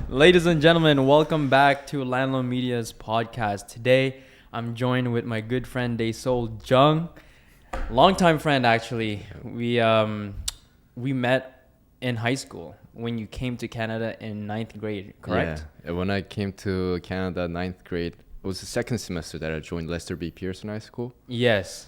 Ladies and gentlemen, welcome back to Lanllo Media's podcast. Today, I'm joined with my good friend Daesol Jung, longtime friend actually. We met in high school when you came to Canada in 9th grade, correct? Yeah, when I came to Canada 9th grade, it was the second semester that I joined Lester B. Pearson High School. Yes.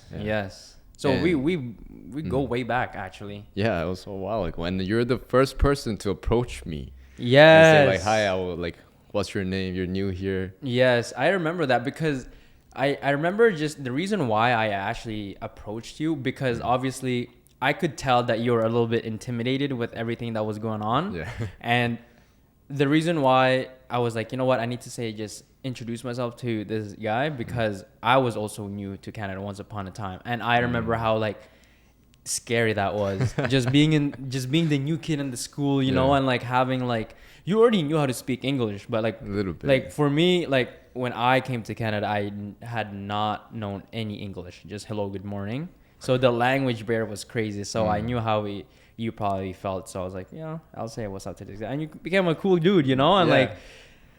So And- we go way back actually. Yeah, it was a while ago, and you're the first person to approach me. Yes. And say like, "Hi, I will like, what's your name? You're new here." Yes, I remember that because I remember just the reason why I actually approached you because obviously I could tell that you were a little bit intimidated with everything that was going on. Yeah. And the reason why I was like, you know what, I need to just introduce myself to this guy because I was also new to Canada once upon a time. And I remember how like scary that was just being the new kid in the school, you know, and like having like you already knew how to speak English, but like A little bit. like for me, like when I came to Canada, I had not known any English, just hello, good morning. So the language barrier was crazy. So I knew how you probably felt. So I was like, you know, I'll say what's up to this guy, and you became a cool dude, you know, and like.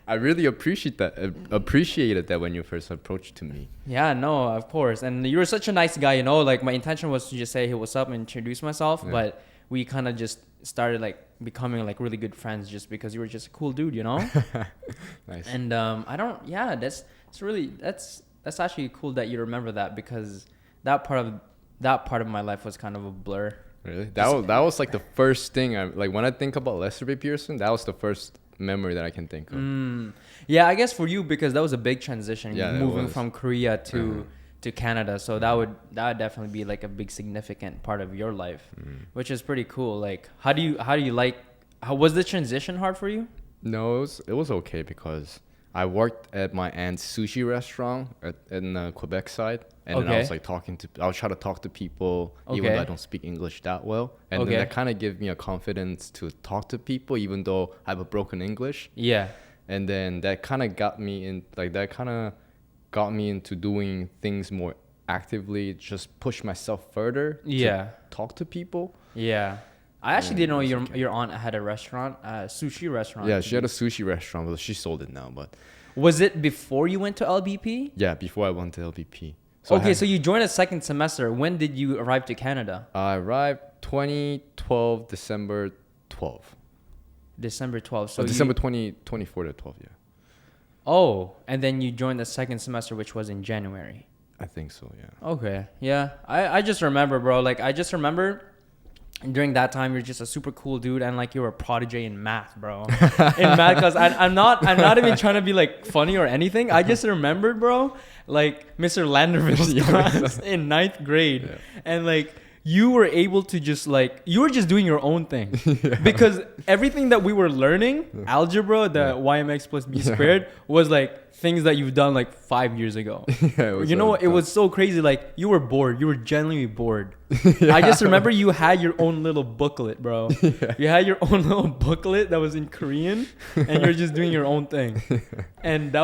I really appreciated that when you first approached to me. Yeah, no, of course. And you were such a nice guy, you know, like my intention was to just say, hey, what's up and introduce myself. Yeah. But we kind of just started like becoming like really good friends just because you were just a cool dude, you know? Nice. And that's actually cool that you remember that because that part of my life was kind of a blur. Really? That was like the first thing like when I think about Lester B. Pearson, that was the first memory that I can think of. Yeah, I guess for you because that was a big transition, moving from Korea to Canada. So that would definitely be like a big significant part of your life, which is pretty cool. Like, how was the transition hard for you? No, it was okay because I worked at my aunt's sushi restaurant in the Quebec side, and then I was like I was trying to talk to people even though I don't speak English that well, and then that kind of gave me a confidence to talk to people even though I have a broken English. Yeah. And then that kind of got me into doing things more actively, just push myself further. To talk to people. Yeah. I actually didn't know your aunt had a restaurant, a sushi restaurant. Yeah, she had a sushi restaurant, but she sold it now. But was it before you went to LBP? Yeah, before I went to LBP. So so you joined a second semester. When did you arrive to Canada? I arrived 2012, December 12th. December 12th. So December 2024 to 12th, yeah. Oh, and then you joined the second semester, which was in January. I think so, yeah. Okay, yeah. I just remember, bro. Like, I just remember during that time, you're just a super cool dude, and like you were a prodigy in math, bro. In math, because I'm not even trying to be like funny or anything. I just remembered, bro, like Mr. Landerville's class in 9th grade, and like you were able to just like you were just doing your own thing because everything that we were learning, algebra, the YMX plus B squared, was like things that you've done like 5 years ago. You know what? It was so crazy. Like you were bored. You were genuinely bored. I just remember you had your own little booklet, bro. You had your own little booklet that was in Korean, and you're just doing your own thing. And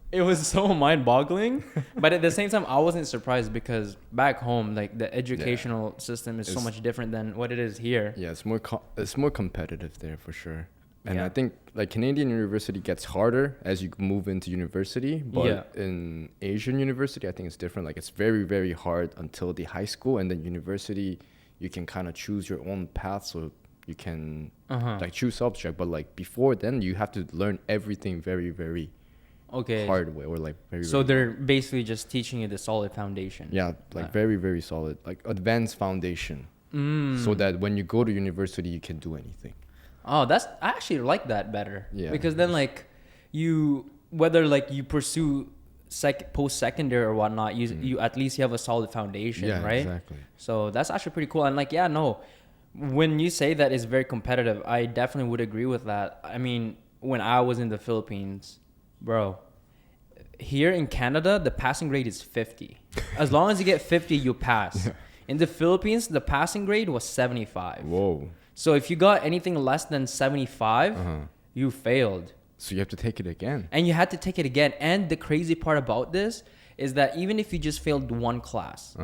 it was so mind-boggling, but at the same time, I wasn't surprised because back home, like the educational system is so much different than what it is here. Yeah, it's more competitive there for sure. And I think like Canadian university gets harder as you move into university, but in Asian university, I think it's different. Like it's very, very hard until the high school, and then university, you can kind of choose your own path, so you can like choose subject. But like before then, you have to learn everything very, very hard way, or like very. So they're basically just teaching you the solid foundation. Yeah, like very, very solid, like advanced foundation, so that when you go to university, you can do anything. Oh, I actually like that better. Yeah. Because then like whether like you pursue post-secondary or whatnot, you at least you have a solid foundation, right? Exactly. So that's actually pretty cool. And like, when you say that it's very competitive, I definitely would agree with that. I mean, when I was in the Philippines, bro, here in Canada, the passing grade is 50. As long as you get 50, you pass. Yeah. In the Philippines, the passing grade was 75. Whoa. So if you got anything less than 75, you failed. So you have to take it again. And you had to take it again. And the crazy part about this is that even if you just failed one class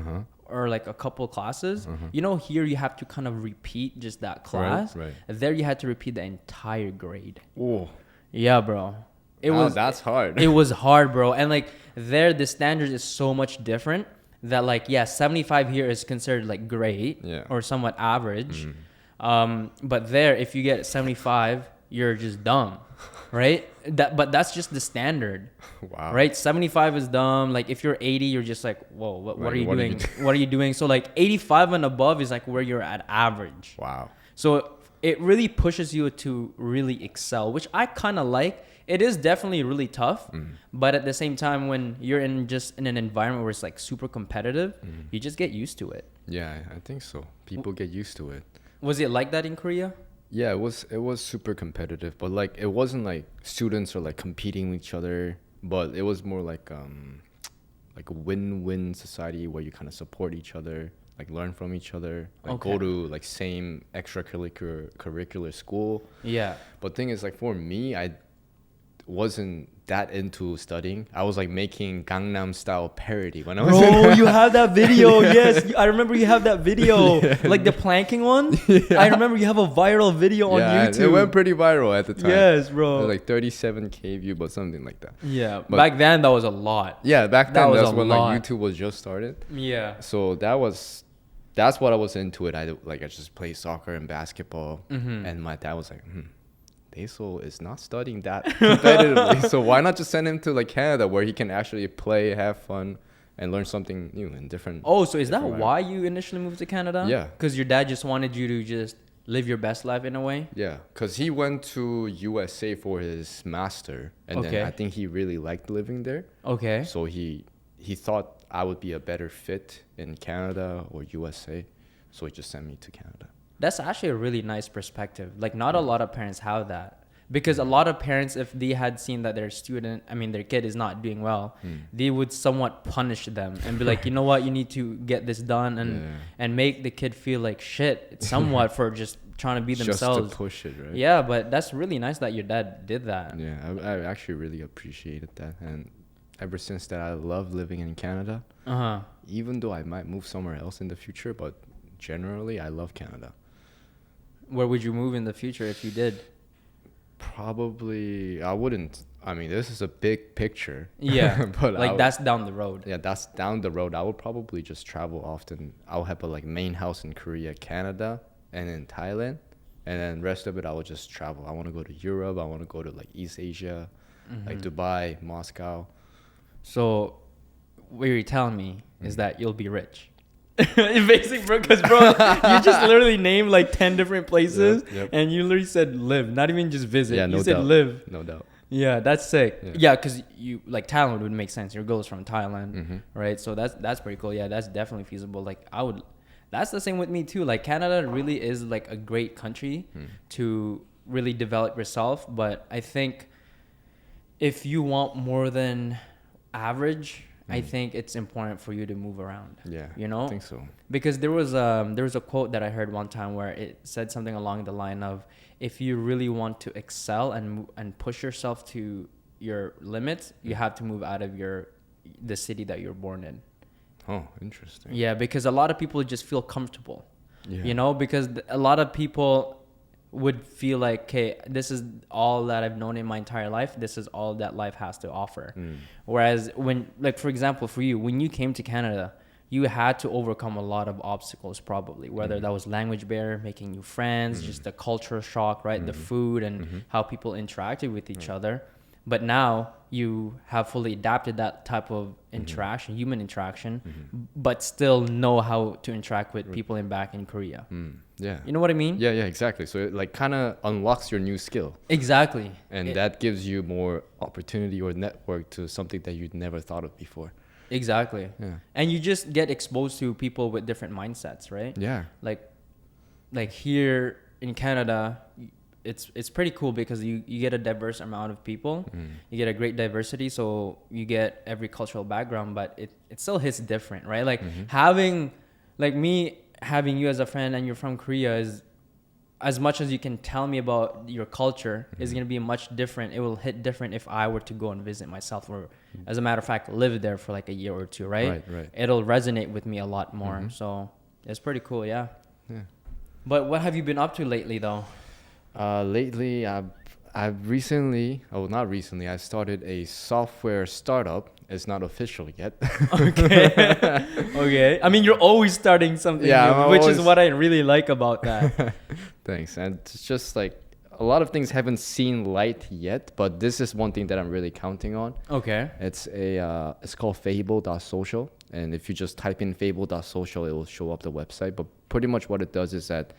or like a couple classes, here you have to kind of repeat just that class. Right. There you had to repeat the entire grade. Oh. Yeah, bro. That's hard. It was hard, bro. And like there, the standard is so much different that like, yeah, 75 here is considered like great or somewhat average. But there, if you get 75, you're just dumb, right? But that's just the standard. Wow. Right? 75 is dumb. Like if you're 80, you're just like, whoa, what are you doing? What are you doing? So like 85 and above is like where you're at average. Wow. So it really pushes you to really excel, which I kind of like. It is definitely really tough, but at the same time, when you're in an environment where it's like super competitive, you just get used to it. Yeah, I think so. People get used to it. Was it like that in Korea? Yeah, it was super competitive, but like it wasn't like students are like competing with each other, but it was more like a win-win society where you kind of support each other, like learn from each other, like go to like same curricular school. Yeah. But thing is, like for me, I wasn't that into studying. I was like making Gangnam Style parody when I was Bro, you have that video. Yes, I remember you have that video. Like the planking one. I remember you have a viral video on YouTube. It went pretty viral at the time. Yes, bro. It was like 37K view, but something like that. Yeah, but back then that was a lot. Yeah, back then that's when lot. like YouTube was just started. Yeah. So that's what I was into it. I just played soccer and basketball, and my dad was like, Daesol is not studying that competitively, so why not just send him to like Canada where he can actually play, have fun, and learn something new and different. Oh, so is that why you initially moved to Canada? Yeah. Because your dad just wanted you to just live your best life in a way? Yeah, because he went to USA for his master, and then I think he really liked living there. Okay. So he thought I would be a better fit in Canada or USA, so he just sent me to Canada. That's actually a really nice perspective. Like, not a lot of parents have that. Because a lot of parents, if they had seen that their their kid is not doing well, they would somewhat punish them and be like, you know what, you need to get this done and make the kid feel like shit somewhat for just trying to be themselves. Just to push it, right? Yeah, but that's really nice that your dad did that. Yeah, I actually really appreciated that. And ever since that, I love living in Canada. Even though I might move somewhere else in the future, but generally, I love Canada. Where would you move in the future if you did? Probably, I wouldn't. I mean, this is a big picture. Yeah, but like that's down the road. Yeah, that's down the road. I would probably just travel often. I'll have a like main house in Korea, Canada, and in Thailand, and then rest of it I will just travel. I want to go to Europe. I want to go to like East Asia, like Dubai, Moscow. So, what you're telling me is that you'll be rich. Basic, bro, because bro, you just literally named like 10 different places, and you literally said live, not even just visit. Yeah, no you said doubt. Live. No doubt. Yeah, that's sick. Yeah, because you like Thailand would make sense. Your goal is from Thailand, right? So that's pretty cool. Yeah, that's definitely feasible. Like that's the same with me too. Like Canada really is like a great country to really develop yourself, but I think if you want more than average, I think it's important for you to move around. Yeah, you know, I think so. Because there was a quote that I heard one time where it said something along the line of, if you really want to excel and push yourself to your limits, you have to move out of the city that you're born in. Oh, interesting. Yeah, because a lot of people just feel comfortable. Yeah. You know, because a lot of people would feel like, okay, this is all that I've known in my entire life. This is all that life has to offer. Whereas when, like, for example, for you, when you came to Canada, you had to overcome a lot of obstacles probably, whether that was language barrier, making new friends, just the culture shock, right? The food and how people interacted with each other. But now you have fully adapted that type of interaction, human interaction, but still know how to interact with people back in Korea. Yeah. You know what I mean? Yeah, exactly. So it like kind of unlocks your new skill. Exactly. And that gives you more opportunity or network to something that you'd never thought of before. Exactly. Yeah. And you just get exposed to people with different mindsets, right? Yeah. Like here in Canada, it's pretty cool because you get a diverse amount of people. You get a great diversity, so you get every cultural background, but it still hits different, right? Like having you as a friend and you're from Korea is, as much as you can tell me about your culture, is going to be much different. It will hit different if I were to go and visit myself, or as a matter of fact, live there for like a year or two, right? Right. It'll resonate with me a lot more. So it's pretty cool, yeah. But what have you been up to lately, though? Lately, I've not recently, I started a software startup. It's not official yet. Okay. Okay. I mean, you're always starting something new, which is what I really like about that. Thanks. And it's just like a lot of things haven't seen light yet, but this is one thing that I'm really counting on. Okay. It's called fable.social. And if you just type in fable.social, it will show up the website. But pretty much what it does is that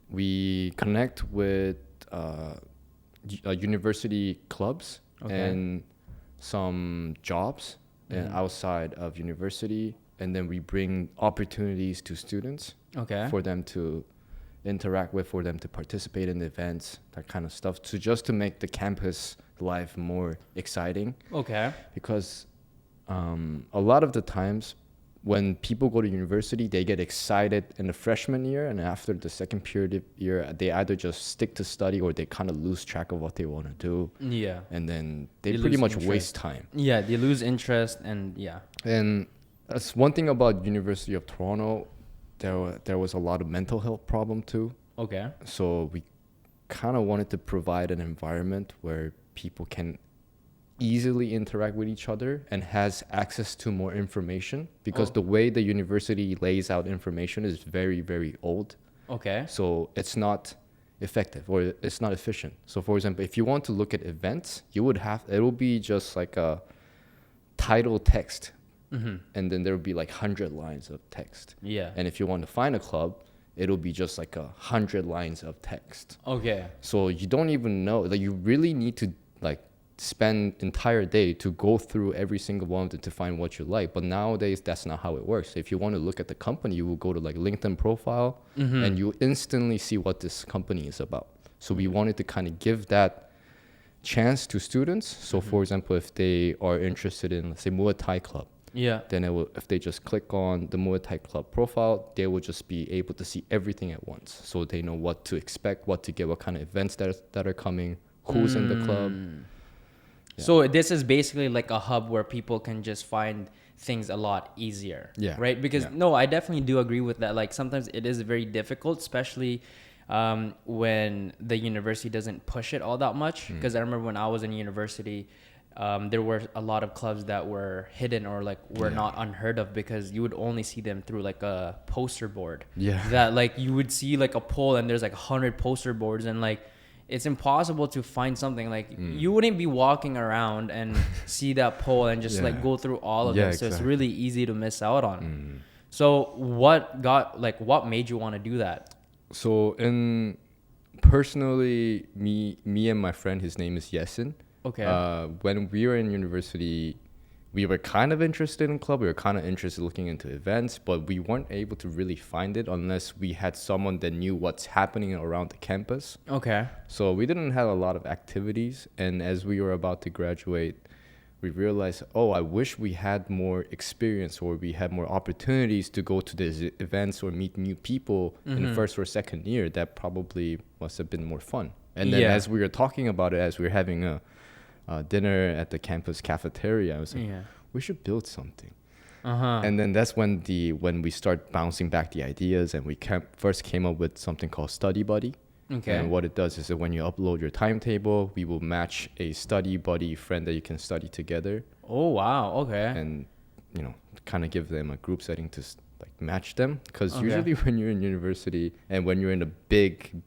we connect with university clubs and some jobs outside of university, and then we bring opportunities to students for them to interact with, for them to participate in events, that kind of stuff, to make the campus life more exciting. Okay. Because a lot of the times when people go to university, they get excited in the freshman year, and after the second period year, they either just stick to study or they kind of lose track of what they want to do. Yeah. And then they pretty much waste time. Yeah, they lose interest, and yeah. And that's one thing about University of Toronto. There was a lot of mental health problem too. Okay. So we kind of wanted to provide an environment where people can easily interact with each other and has access to more information, because the way the university lays out information is very, very old. Okay. So it's not effective, or it's not efficient. So for example, if you want to look at events, it'll be just like a title text. And then there will be like 100 lines of text. Yeah. And if you want to find a club, it'll be just like 100 lines of text. Okay. So you don't even know, like you really need to like spend entire day to go through every single one of them to find what you like. But nowadays, that's not how it works. If you want to look at the company, you will go to like LinkedIn profile and you instantly see what this company is about. So we wanted to kind of give that chance to students. So for example, if they are interested in, let's say, Muay Thai club, then if they just click on the Muay Thai club profile, they will just be able to see everything at once. So they know what to expect, what to get, what kind of events that are coming, who's in the club. Yeah. So this is basically like a hub where people can just find things a lot easier. Yeah. Right? Because no, I definitely do agree with that. Like sometimes it is very difficult, especially when the university doesn't push it all that much. Because I remember when I was in university, there were a lot of clubs that were hidden or like were not unheard of, because you would only see them through like a poster board. Yeah. That like you would see like a poll and there's like 100 poster boards, and like it's impossible to find something. Like you wouldn't be walking around and see that poll and just like go through all of them. So it's really easy to miss out on. So what made you want to do that? So personally, me and my friend, his name is Yesin. Okay. When we were in university, we were kind of interested in club. We were kind of interested looking into events, but we weren't able to really find it unless we had someone that knew what's happening around the campus. Okay. So we didn't have a lot of activities. And as we were about to graduate, we realized, I wish we had more experience, or we had more opportunities to go to these events or meet new people in the first or second year. That probably must have been more fun. And then as we were talking about it, as we were having a dinner at the campus cafeteria, I was like, we should build something. And then that's when we start bouncing back the ideas, and we first came up with something called Study Buddy. Okay. And what it does is that when you upload your timetable, we will match a study buddy friend that you can study together. Oh, wow. Okay. And, kind of give them a group setting to like match them. Because usually when you're in university and when you're in a big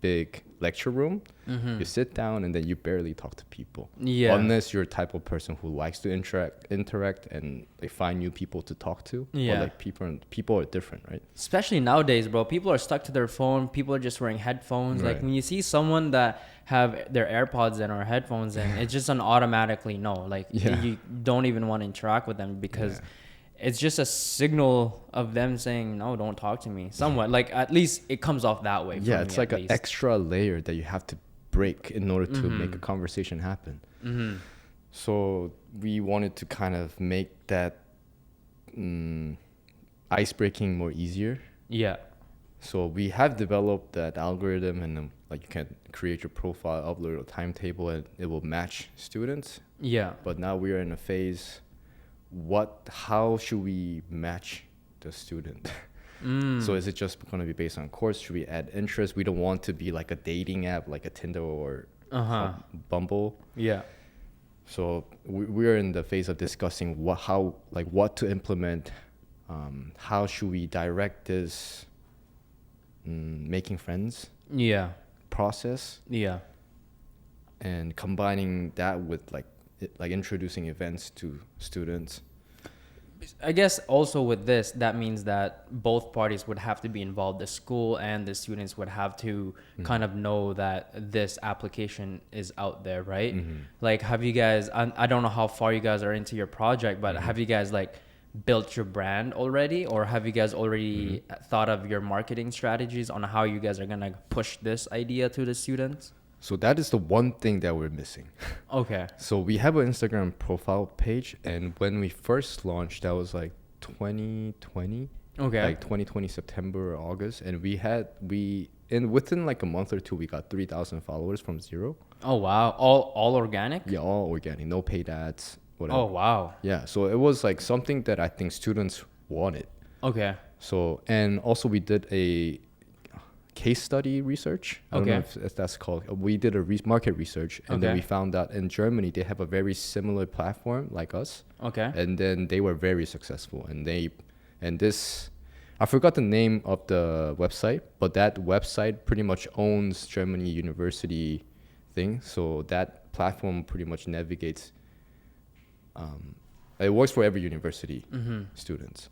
lecture room, you sit down and then you barely talk to people. Yeah. Unless you're a type of person who likes to interact and they find new people to talk to. Yeah. Or like people are different, right? Especially nowadays, bro. People are stuck to their phone. People are just wearing headphones. Right. Like when you see someone that have their AirPods in or headphones in, it's just an automatically no. Like you don't even want to interact with them, because it's just a signal of them saying, no, don't talk to me. Somewhat. Like, at least it comes off that way. Yeah, it's like an extra layer that you have to break in order to make a conversation happen. So we wanted to kind of make that ice-breaking more easier. Yeah. So we have developed that algorithm, and then like you can create your profile, upload a timetable, and it will match students. Yeah. But now we are in a phase, how should we match the student? So is it just going to be based on course? Should we add interest? We don't want to be like a dating app like a Tinder or Bumble. Yeah. So we're in the phase of discussing what to implement. How should we direct this making friends Yeah. process? Yeah. And combining that with like introducing events to students. I guess also with this, that means that both parties would have to be involved. The school and the students would have to kind of know that this application is out there, right? Like, have you guys, I don't know how far you guys are into your project, but have you guys like built your brand already, or have you guys already thought of your marketing strategies on how you guys are going to push this idea to the students? So that is the one thing that we're missing. Okay. So we have an Instagram profile page, and when we first launched, that was like 2020. Okay. Like 2020 September or August, and within like a month or two, we got 3,000 followers from zero. Oh wow! All organic? Yeah, all organic, no paid ads, whatever. Oh wow! Yeah, so it was like something that I think students wanted. Okay. So, and also we did a case study research. I don't know if that's called. We did a market research, and then we found out in Germany they have a very similar platform like us. Okay. And then they were very successful, I forgot the name of the website, but that website pretty much owns Germany university thing. So that platform pretty much navigates. It works for every university students.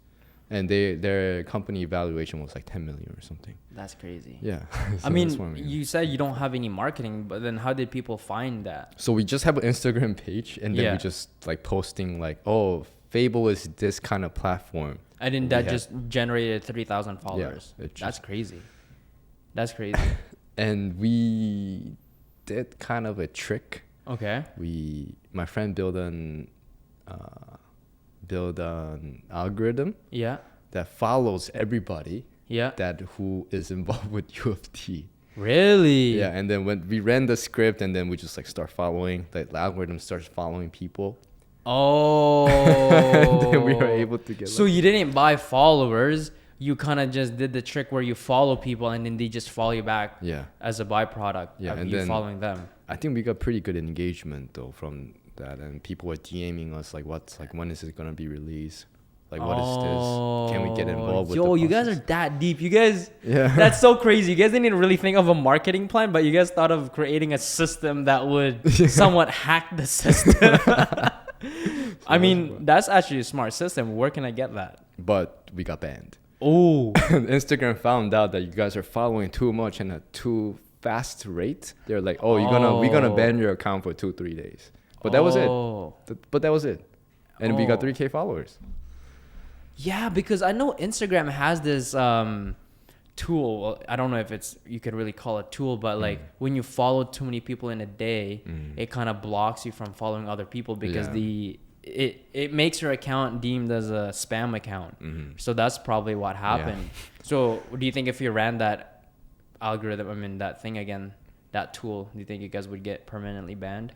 And their company evaluation was like 10 million or something. That's crazy. Yeah. So I mean, you said you don't have any marketing, but then how did people find that? So we just have an Instagram page, and then we just like posting like, oh, Fable is this kind of platform. And then that just generated 3,000 followers. Yeah, That's crazy. That's crazy. And we did kind of a trick. Okay. My friend built an algorithm that follows everybody who is involved with U of T. Really? Yeah, and then when we ran the script, and then we just like start following, the algorithm starts following people. Oh. And then we were able to get. So you didn't buy followers. You kind of just did the trick where you follow people, and then they just follow you back. Yeah. As a byproduct of and you then following them. I think we got pretty good engagement though from that, and people were DMing us like, when is it gonna be released? Like, what is this? Can we get involved with the process? You guys are that deep. You guys, that's so crazy. You guys didn't really think of a marketing plan, but you guys thought of creating a system that would somewhat hack the system. I mean, that's actually a smart system. Where can I get that? But we got banned. Oh. Instagram found out that you guys are following too much and at too fast rate. They're like, we're gonna ban your account for 2-3 days. But that was it. And we got 3K followers. Yeah, because I know Instagram has this tool. I don't know if you could really call it a tool, but like when you follow too many people in a day, it kind of blocks you from following other people because it makes your account deemed as a spam account. So that's probably what happened. So do you think if you ran that algorithm, that thing again, that tool, do you think you guys would get permanently banned?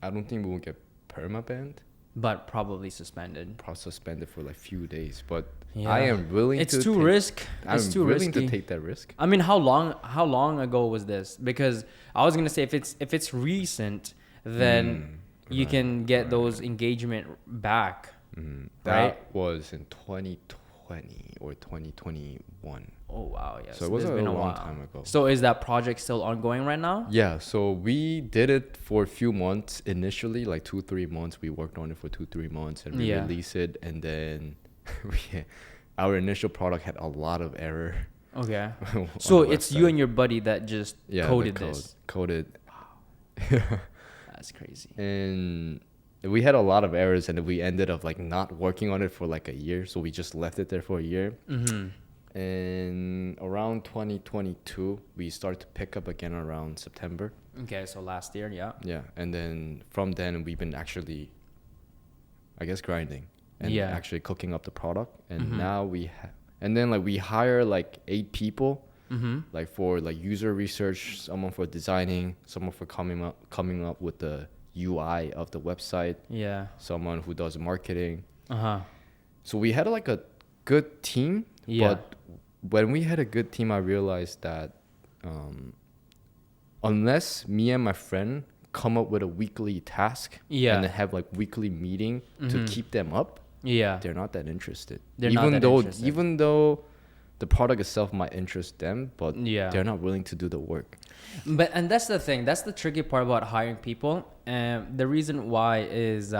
I don't think we will get perma banned. But probably suspended. Suspended for like few days. But I am willing to too risky. I'm willing to take that risk. I mean, how long ago was this? Because I was gonna say if it's recent, then you can get those engagement back. That was in 2020 or 2021. Oh wow, yeah. So it was a long time ago. So is that project still ongoing right now? Yeah, so we did it for a few months initially, like 2-3 months. We worked on it for 2-3 months and we released it, and then our initial product had a lot of error. Okay. So it's you and your buddy that just coded this. Coded. Wow. That's crazy. And we had a lot of errors, and we ended up like not working on it for like a year. So we just left it there for a year. And around 2022, we started to pick up again around September. Okay, so last year, Yeah, and then from then we've been actually, I guess, grinding and actually cooking up the product. And now we hire like 8 people, like for like user research, someone for designing, someone for coming up with the UI of the website. Yeah. Someone who does marketing. So we had like a good team. Yeah. But when we had a good team, I realized that unless me and my friend come up with a weekly task Yeah. and then have like weekly meeting to keep them up, Yeah. they're not that interested. They're not that interested. Even though the product itself might interest them, but Yeah. they're not willing to do the work. And that's the thing. That's the tricky part about hiring people. And the reason why is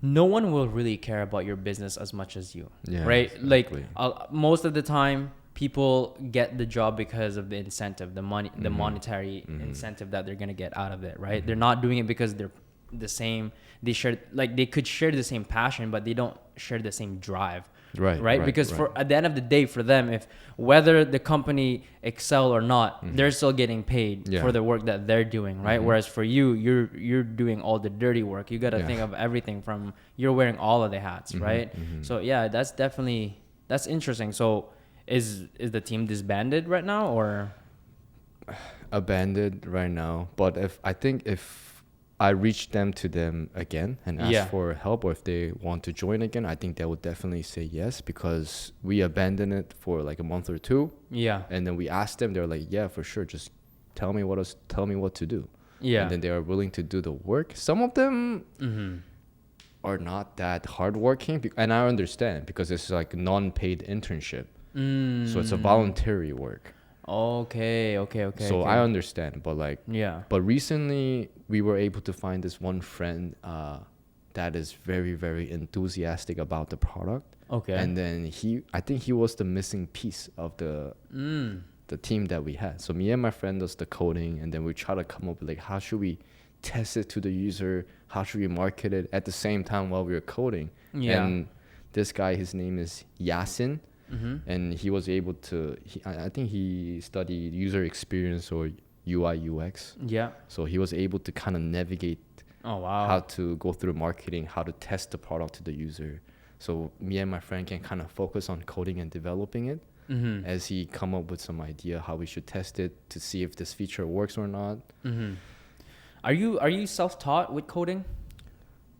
no one will really care about your business as much as you. Yeah, right? exactly. Like most of the time, people get the job because of the incentive, the money, the monetary incentive that they're gonna get out of it. Right? They're not doing it because they're the same. They share, like, they could share the same passion, but they don't share the same drive. Right? Because for at the end of the day, for them, if whether the company excel or not, they're still getting paid for the work that they're doing, right? Whereas for you, you're doing all the dirty work. You got to think of everything from, you're wearing all of the hats, right? So yeah, that's interesting. So is the team disbanded right now, or Abandoned right now? But if I reach to them again and ask for help, or if they want to join again, I think they would definitely say yes, because we abandoned it for like a month or two. Yeah. And then we asked them, they're like, yeah, for sure. Just tell me what to do. Yeah. And then they are willing to do the work. Some of them are not that hardworking, and I understand, because it's like non-paid internship. So it's a voluntary work. Okay. So I understand, but like, but recently we were able to find this one friend that is very, very enthusiastic about the product. Okay. And then I think he was the missing piece of the team that we had. So me and my friend does the coding, and then we try to come up with like, how should we test it to the user? How should we market it at the same time while we were coding? Yeah. And this guy, his name is Yasin. And he was able to, I think he studied user experience or UI UX. Yeah. So he was able to kind of navigate how to go through marketing, how to test the product to the user. So me and my friend can kind of focus on coding and developing it as he come up with some idea how we should test it to see if this feature works or not. Are you self-taught with coding?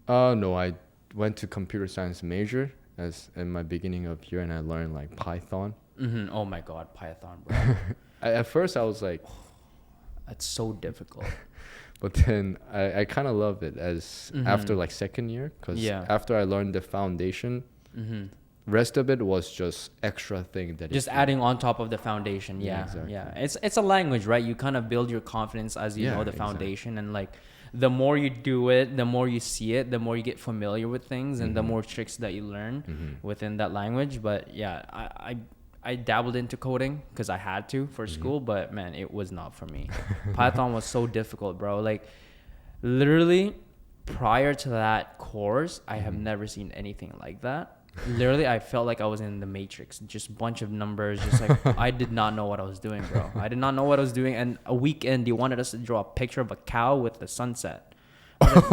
No, I went to computer science major as in my beginning of year, and I learned like Python. Oh my God, Python, bro. At first I was like, that's so difficult. But then I kind of love it as after like second year, because after I learned the foundation, rest of it was just extra thing that just adding on top of the foundation. Exactly. It's a language, right? You kind of build your confidence as you know the foundation, and like the more you do it, the more you see it, the more you get familiar with things, and the more tricks that you learn within that language. But yeah, I dabbled into coding because I had to for school, but man, it was not for me. Python was so difficult, bro. Like literally prior to that course, I have never seen anything like that. Literally, I felt like I was in the Matrix. Just a bunch of numbers. Just like, I did not know what I was doing, bro. I did not know what I was doing. And a weekend, they wanted us to draw a picture of a cow with the sunset. Like,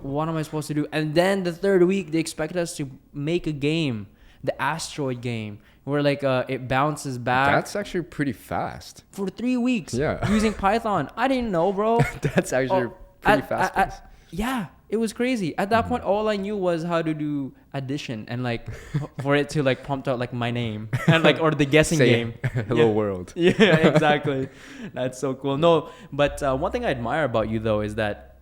what am I supposed to do? And then the third week, they expected us to make a game, the asteroid game, where like it bounces back. That's actually pretty fast. For 3 weeks. Yeah. Using Python. I didn't know, bro. That's actually pretty fast. Yeah, it was crazy. At that point, all I knew was how to do addition and like for it to like prompt out like my name and like, or the guessing game. Hello world. Yeah, exactly. That's so cool. No, but one thing I admire about you though is that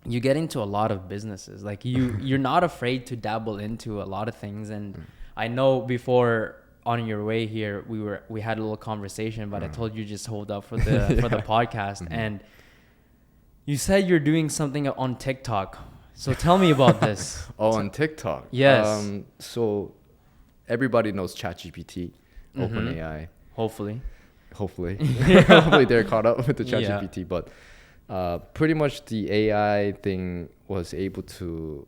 you get into a lot of businesses. Like you're not afraid to dabble into a lot of things. And I know before on your way here, we had a little conversation, but I told you just hold up for the for the podcast. And you said you're doing something on TikTok. So tell me about this. On TikTok? Yes. So everybody knows ChatGPT, OpenAI. Hopefully. Hopefully they're caught up with the ChatGPT. But pretty much the AI thing was able to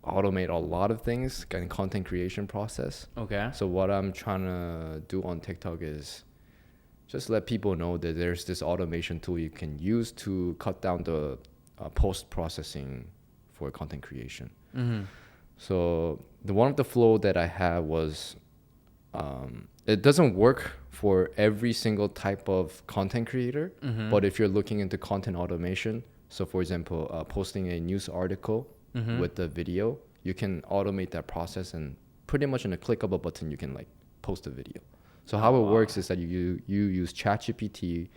automate a lot of things in content creation process. Okay. So what I'm trying to do on TikTok is just let people know that there's this automation tool you can use to cut down the post-processing for content creation. So one of the flow that I had was, it doesn't work for every single type of content creator, but if you're looking into content automation, so for example, posting a news article with the video, you can automate that process, and pretty much in a click of a button, you can like post a video. So how it works is that you use ChatGPT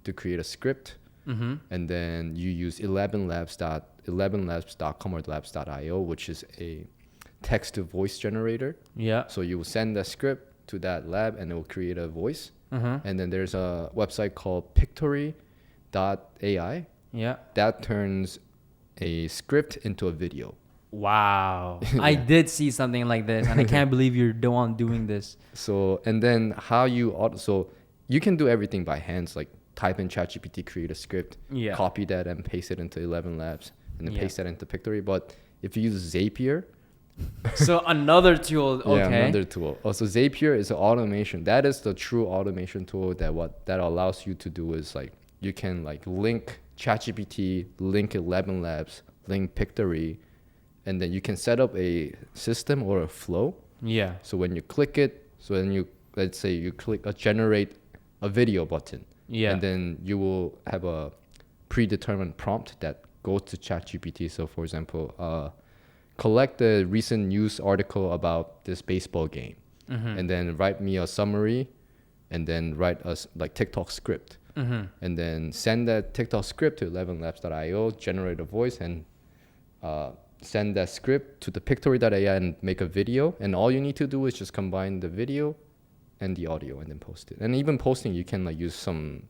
to create a script, and then you use 11labs.com or labs.io, which is a text to voice generator. Yeah. So you will send the script to that lab and it will create a voice. And then there's a website called pictory.ai. Yeah. That turns a script into a video. Wow. I did see something like this, and I can't believe you're the one doing this. So, and then so you can do everything by hands, like type in ChatGPT, create a script, copy that and paste it into 11 Labs, and then paste that into Pictory. But if you use Zapier, so another tool, okay. Yeah, another tool. Also, Zapier is an automation. That is the true automation tool that allows you to do is like you can like link ChatGPT, link 11 Labs, link Pictory, and then you can set up a system or a flow. Yeah. So when you click it, let's say you click a generate a video button. Yeah. And then you will have a predetermined prompt that goes to ChatGPT. So for example, collect the recent news article about this baseball game, and then write me a summary, and then write a like TikTok script, and then send that TikTok script to 11labs.io, generate a voice, and send that script to the pictory.ai and make a video. And all you need to do is just combine the video and the audio and then post it. And even posting, you can like use some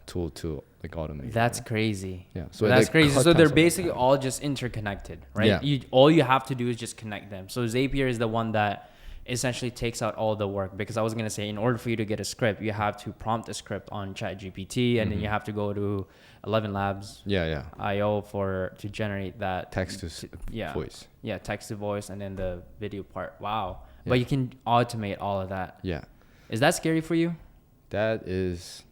tool to like automate. That's crazy. Yeah. So that's crazy. So they're basically all just interconnected, right? Yeah. All you have to do is just connect them. So Zapier is the one that essentially takes out all the work, because I was going to say, in order for you to get a script, you have to prompt a script on ChatGPT, and then you have to go to 11 Labs IO to generate that text to voice. Yeah, text to voice, and then the video part. Wow. Yeah. But you can automate all of that. Yeah. Is that scary for you? That is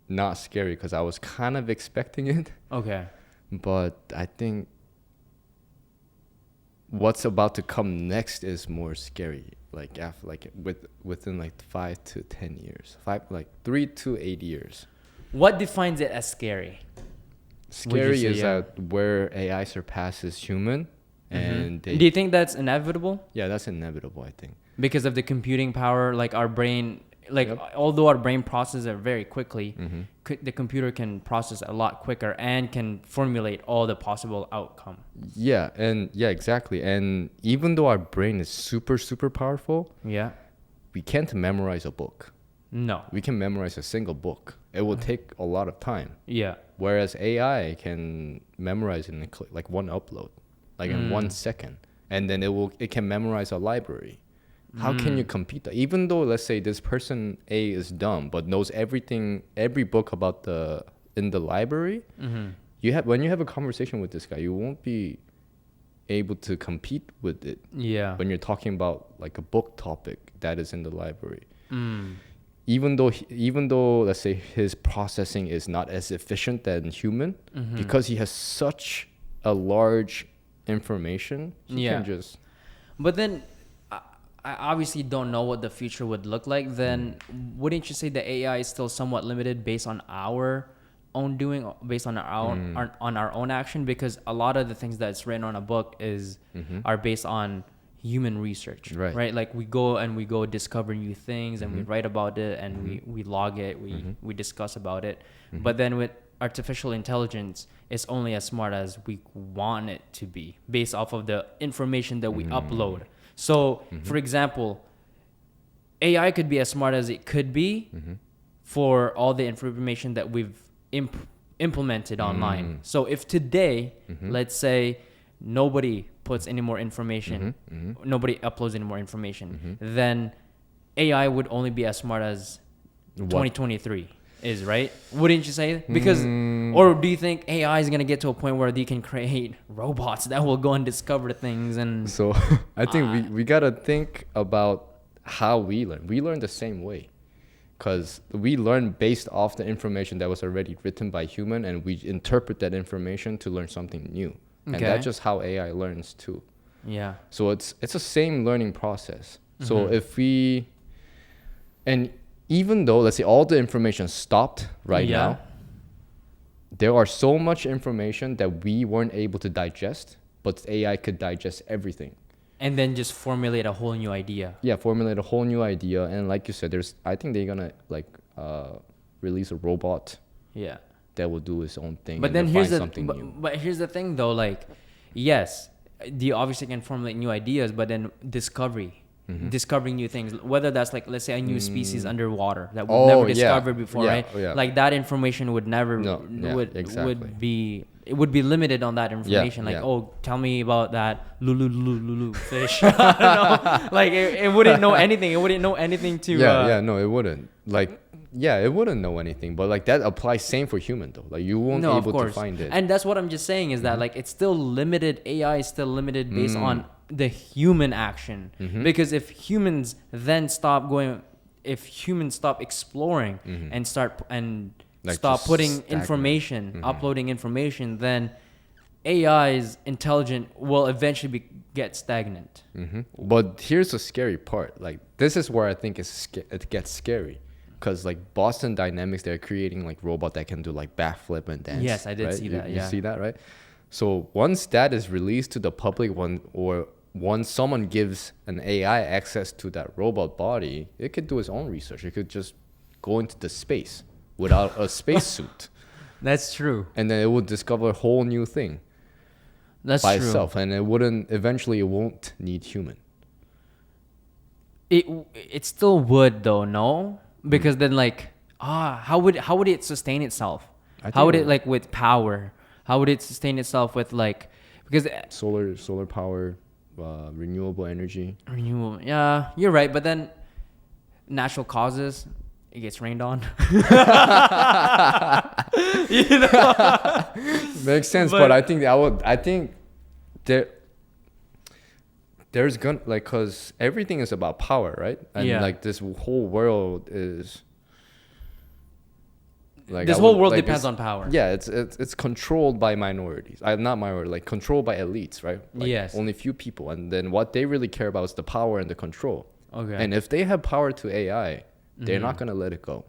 not scary, because I was kind of expecting it. Okay. But I think what's about to come next is more scary. Like within like 5 to 10 years, 3 to 8 years. What defines it as scary? Scary is that where AI surpasses human, and do you think that's inevitable? Yeah, that's inevitable, I think. Because of the computing power, like our brain, although our brain processes it very quickly, the computer can process a lot quicker and can formulate all the possible outcome. Yeah, exactly. And even though our brain is super, super powerful, we can't memorize a book. No. We can memorize a single book. It will take a lot of time. Yeah. Whereas AI can memorize in like one upload, like in 1 second. And then it can memorize a library. How can you compete that? Even though, let's say this person A is dumb but knows everything, every book about in the library, when you have a conversation with this guy, you won't be able to compete with it. Yeah. When you're talking about like a book topic that is in the library. Even though let's say his processing is not as efficient than human, because he has such a large information, he can just. But then, I obviously don't know what the future would look like. Then wouldn't you say the AI is still somewhat limited based on our own doing, based on our own action? Because a lot of the things that's written on a book are based on human research, right? Like we go discover new things, and we write about it, and we log it, we discuss about it. But then with artificial intelligence, it's only as smart as we want it to be based off of the information that we upload. So, for example, AI could be as smart as it could be for all the information that we've implemented online. So if today, let's say, nobody puts any more information, nobody uploads any more information, then AI would only be as smart as 2023 is, right? Wouldn't you say? Because, or do you think AI is going to get to a point where they can create robots that will go and discover things? And so I think we got to think about how we learn. We learn the same way, because we learn based off the information that was already written by human, and we interpret that information to learn something new. And that's just how AI learns too. Yeah. So it's the same learning process. So even though, let's say, all the information stopped now, there are so much information that we weren't able to digest, but AI could digest everything. And then just formulate a whole new idea. Yeah, formulate a whole new idea. And like you said, I think they're going to release a robot that will do its own thing. But and then refine something new. but here's the thing though, like, yes, you obviously can formulate new ideas, but then discovering new things, whether that's like, let's say a new species underwater that we've never discovered before, right? Like that information would never would be, it would be limited on that information. Oh, tell me about that lulu fish. I don't know. Like it wouldn't know anything. It wouldn't know anything to no, it wouldn't. Like it wouldn't know anything, but like that applies same for human though. Like you won't be able to find it. And that's what I'm just saying is that like it's still limited. AI is still limited based on the human action, because if humans then stop exploring and start stop putting information, uploading information, then AI's intelligent will eventually get stagnant. But here's the scary part. Like this is where I think it gets scary, because like Boston Dynamics, they're creating like robot that can do like backflip and dance. Yes, I did see that. You see that, right? So once that is released to the public, once someone gives an AI access to that robot body, it could do its own research. It could just go into the space without a spacesuit. That's true. And then it would discover a whole new thing. That's by true. itself, and eventually it won't need human. It still would though, no? Because then like how would it sustain itself? How would it like with power? How would it sustain itself with like, because solar power, renewable energy. Renewable, yeah, you're right. But then natural causes, it gets rained on. You know? Makes sense, but I think there's gonna, like, cause everything is about power, right? And like this whole world is like, this whole world depends on power. Yeah, it's controlled by minorities. Not minority, like controlled by elites, right? Like yes. Only few people, and then what they really care about is the power and the control. Okay. And if they have power to AI, they're not gonna let it go.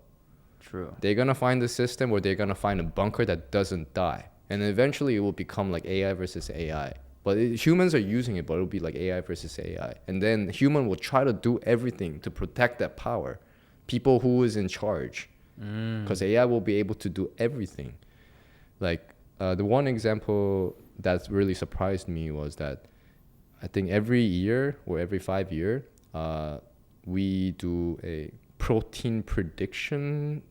True. They're gonna find the system, or they're gonna find a bunker that doesn't die, and eventually it will become like AI versus AI. But humans are using it, but it'll be like AI versus AI, and then human will try to do everything to protect that power. People who is in charge, because AI will be able to do everything. Like the one example that really surprised me was that I think every year or every 5 years, we do a protein prediction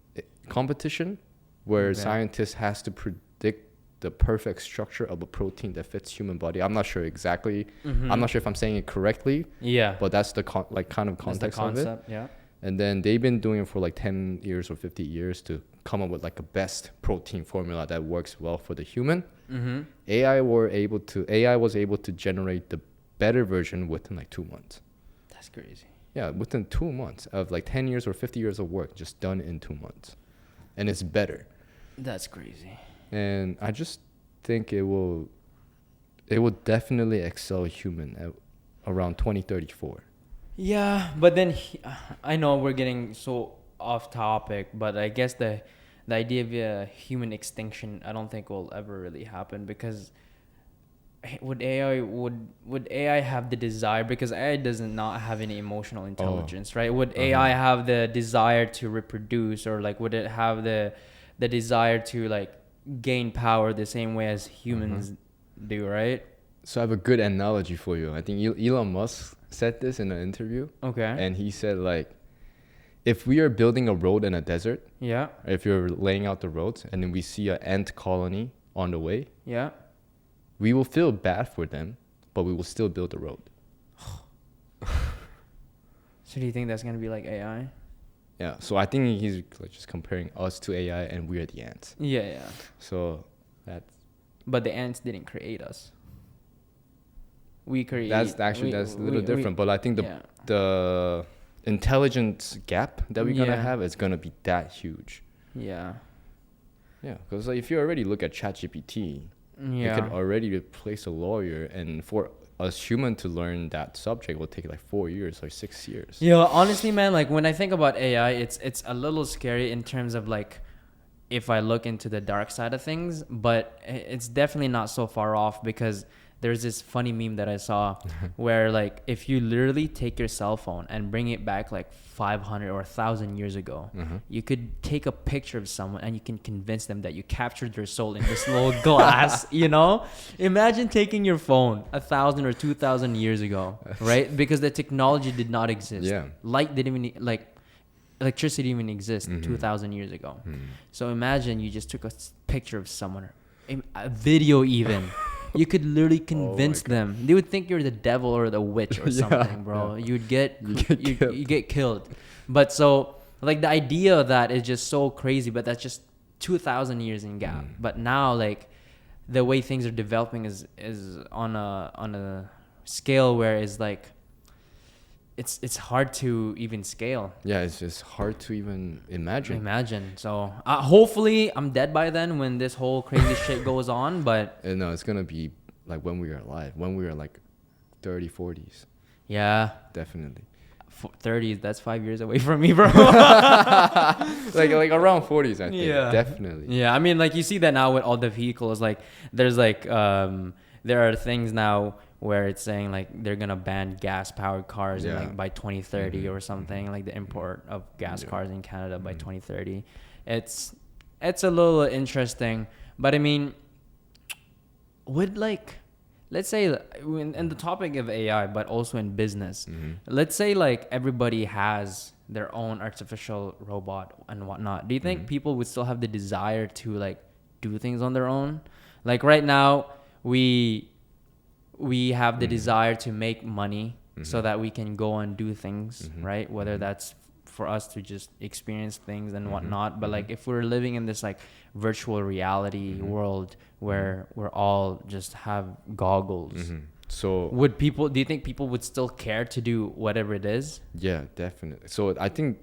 competition where scientists has to predict the perfect structure of a protein that fits human body. I'm not sure exactly. I'm not sure if I'm saying it correctly. Yeah. But that's the kind of context of it. Yeah. And then they've been doing it for like 10 years or 50 years to come up with like a best protein formula that works well for the human. AI was able to generate the better version within like 2 months. That's crazy. Yeah, within 2 months of like 10 years or 50 years of work, just done in 2 months. And it's better. That's crazy. And I just think it will definitely excel human at around 2034. Yeah, but then I know we're getting so off topic, but I guess the idea of human extinction, I don't think will ever really happen, because would AI have the desire, because AI does not have any emotional intelligence, right? Would AI have the desire to reproduce, or like would it have the desire to like gain power the same way as humans do, right? So I have a good analogy for you. I think Elon Musk said this in an interview. Okay. And he said, like, if we are building a road in a desert, if you're laying out the roads and then we see an ant colony on the way, we will feel bad for them, but we will still build the road. So do you think that's going to be like AI? Yeah, so I think he's like just comparing us to AI and we're the ants. Yeah. So that's... But the ants didn't create us. We create... That's a little different, but I think the intelligence gap that we're going to have is going to be that huge. Yeah. Yeah, because like if you already look at ChatGPT, it could already replace a lawyer, and for us human to learn that subject will take like 4 years or 6 years. Yeah, honestly, man, like when I think about AI, it's a little scary in terms of like if I look into the dark side of things, but it's definitely not so far off, because there's this funny meme that I saw where like if you literally take your cell phone and bring it back like 500 or 1,000 years ago, you could take a picture of someone and you can convince them that you captured their soul in this little glass, you know? Imagine taking your phone 1,000 or 2,000 years ago, right? Because the technology did not exist. Yeah. Light didn't even, like, electricity didn't even exist 2,000 years ago. So imagine you just took a picture of someone, a video even. You could literally convince them. They would think you're the devil or the witch or something, bro. Yeah. You get killed. But so like the idea of that is just so crazy, but that's just 2,000 years in gap. But now like the way things are developing is on a scale where it's like it's hard to even scale. Yeah, it's just hard to even imagine. So hopefully I'm dead by then when this whole crazy shit goes on. But no, it's gonna be like when we are alive, when we are like 30, 40s. Yeah, definitely. 30s, that's 5 years away from me, bro. like around 40s, I think. Yeah, definitely. Yeah, I mean, like you see that now with all the vehicles. Like there's like there are things now where it's saying like they're gonna ban gas powered cars in, like by 2030 or something, like the import of gas cars in Canada by 2030. It's a little interesting, but I mean, would like, let's say in the topic of AI, but also in business, let's say like everybody has their own artificial robot and whatnot. Do you think people would still have the desire to like do things on their own? Like right now, we have the desire to make money so that we can go and do things, right? Whether that's for us to just experience things and whatnot. But like if we're living in this like virtual reality world where we're all just have goggles, so do you think people would still care to do whatever it is? Yeah, definitely. So I think,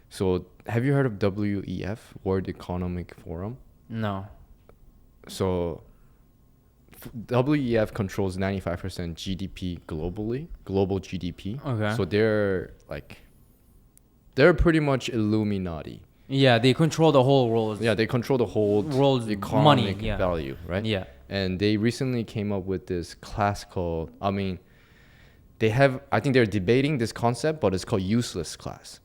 so have you heard of WEF, World Economic Forum? No. So WEF controls 95% GDP globally, global GDP. Okay. So they're pretty much Illuminati. Yeah, they control the whole world. Yeah, they control the whole world's economic money, value, right? Yeah. And they recently came up with this class called, I think they're debating this concept, but it's called useless class.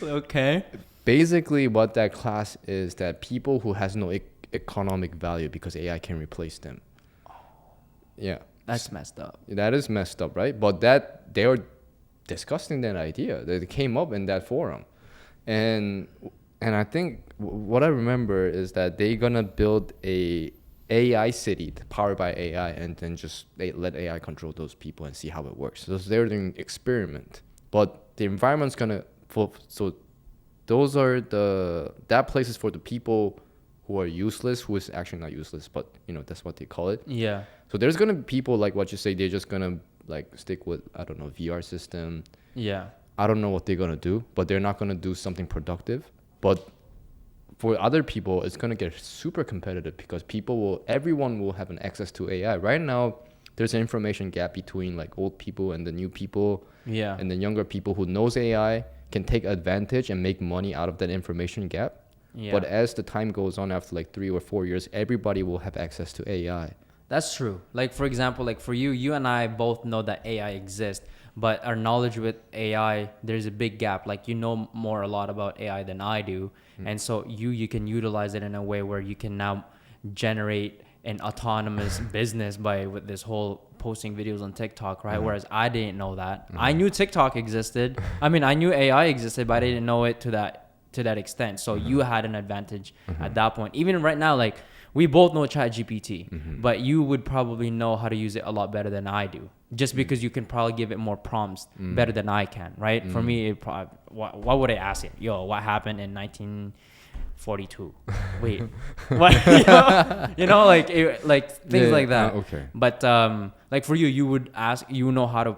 Okay. Basically, what that class is that people who has no economic value because AI can replace them. Yeah. That's messed up. That is messed up, right? But that they are discussing that idea. They came up in that forum. And I think what I remember is that they're gonna build a AI city powered by AI, and then just they let AI control those people and see how it works. So they're doing experiment. But the environment's gonna so those are that place is for the people who are useless, who is actually not useless, but that's what they call it. Yeah. So there's gonna be people like what you say, they're just gonna like stick with, I don't know, VR system. Yeah. I don't know what they're gonna do, but they're not gonna do something productive. But for other people, it's gonna get super competitive because everyone will have an access to AI. Right now, there's an information gap between like old people and the new people. Yeah. And the younger people who knows AI can take advantage and make money out of that information gap. Yeah. But as the time goes on, after like 3 or 4 years, everybody will have access to AI. That's true. Like, for example, like for you and I both know that AI exists, but our knowledge with AI, there's a big gap. Like, you know a lot about AI than I do. And so you can utilize it in a way where you can now generate an autonomous business with this whole posting videos on TikTok, right? Whereas I didn't know that. I knew TikTok existed. I mean, I knew AI existed, but I didn't know it to that extent. So you had an advantage at that point. Even right now, like we both know ChatGPT, but you would probably know how to use it a lot better than I do, just because you can probably give it more prompts better than I can, right? For me, what would I ask it? Yo, what happened in 1942? Wait, what? Like things like that. Okay. But like for you would ask, know how to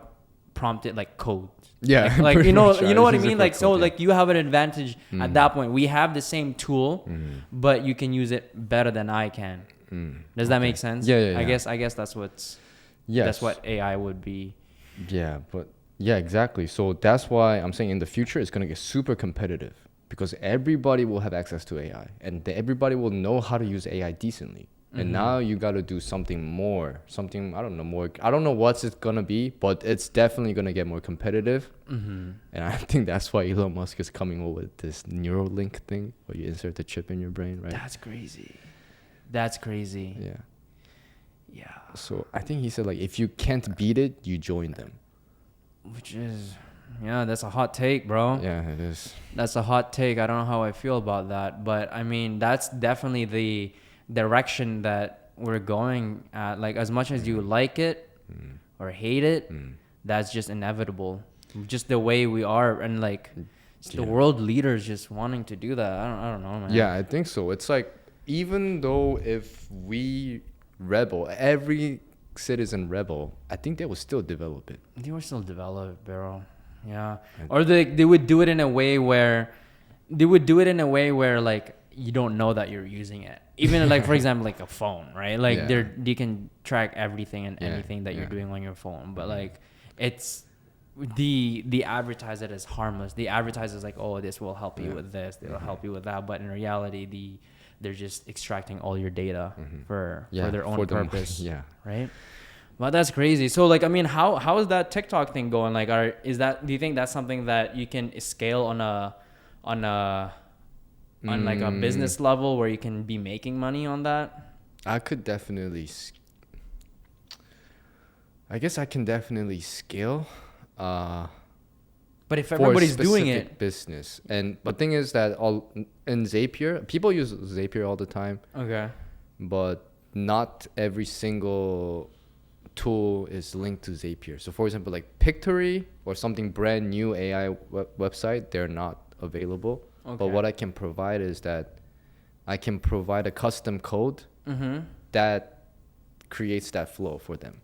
prompt it like code. Yeah, like you know what I mean. Like so, like you have an advantage at that point. We have the same tool, but you can use it better than I can. Does that make sense? Yeah. I guess that's that's what AI would be. Yeah, but Yeah, exactly. So that's why I'm saying in the future it's gonna get super competitive because everybody will have access to AI and everybody will know how to use AI decently. And now you got to do something more, something I don't know more. I don't know what's it gonna be, but it's definitely gonna get more competitive. And I think that's why Elon Musk is coming up with this Neuralink thing, where you insert the chip in your brain, right? That's crazy. That's crazy. Yeah. Yeah. So I think he said like if you can't beat it, you join them. Which is, yeah, that's a hot take, bro. Yeah, it is. That's a hot take. I don't know how I feel about that, but I mean, that's definitely the direction that we're going at. Like, as much as you like it or hate it, that's just inevitable. Just the way we are, and like the world leaders just wanting to do that. I don't know, man. Yeah, I think so. It's like even though if we rebel, every citizen rebel, I think they will still develop it. They were still developed, bro. Yeah. Or they would do it in a way where like you don't know that you're using it. Even like, for example, like a phone, right? Like you can track everything and anything that you're doing on your phone. But like it's the advertise it as harmless. The advertise is like, oh, this will help you with this, they will help you with that. But in reality, they're just extracting all your data for their own purpose. Right? Well, that's crazy. So like, I mean, how is that TikTok thing going? Like, do you think that's something that you can scale on like a business level where you can be making money on that? I could definitely, I guess I can definitely scale. But if everybody's doing it, business. And the thing is that in Zapier, people use Zapier all the time. Okay. But not every single tool is linked to Zapier. So for example, like Pictory or something brand new AI website, they're not available. Okay. But what I can provide is that I can provide a custom code that creates that flow for them.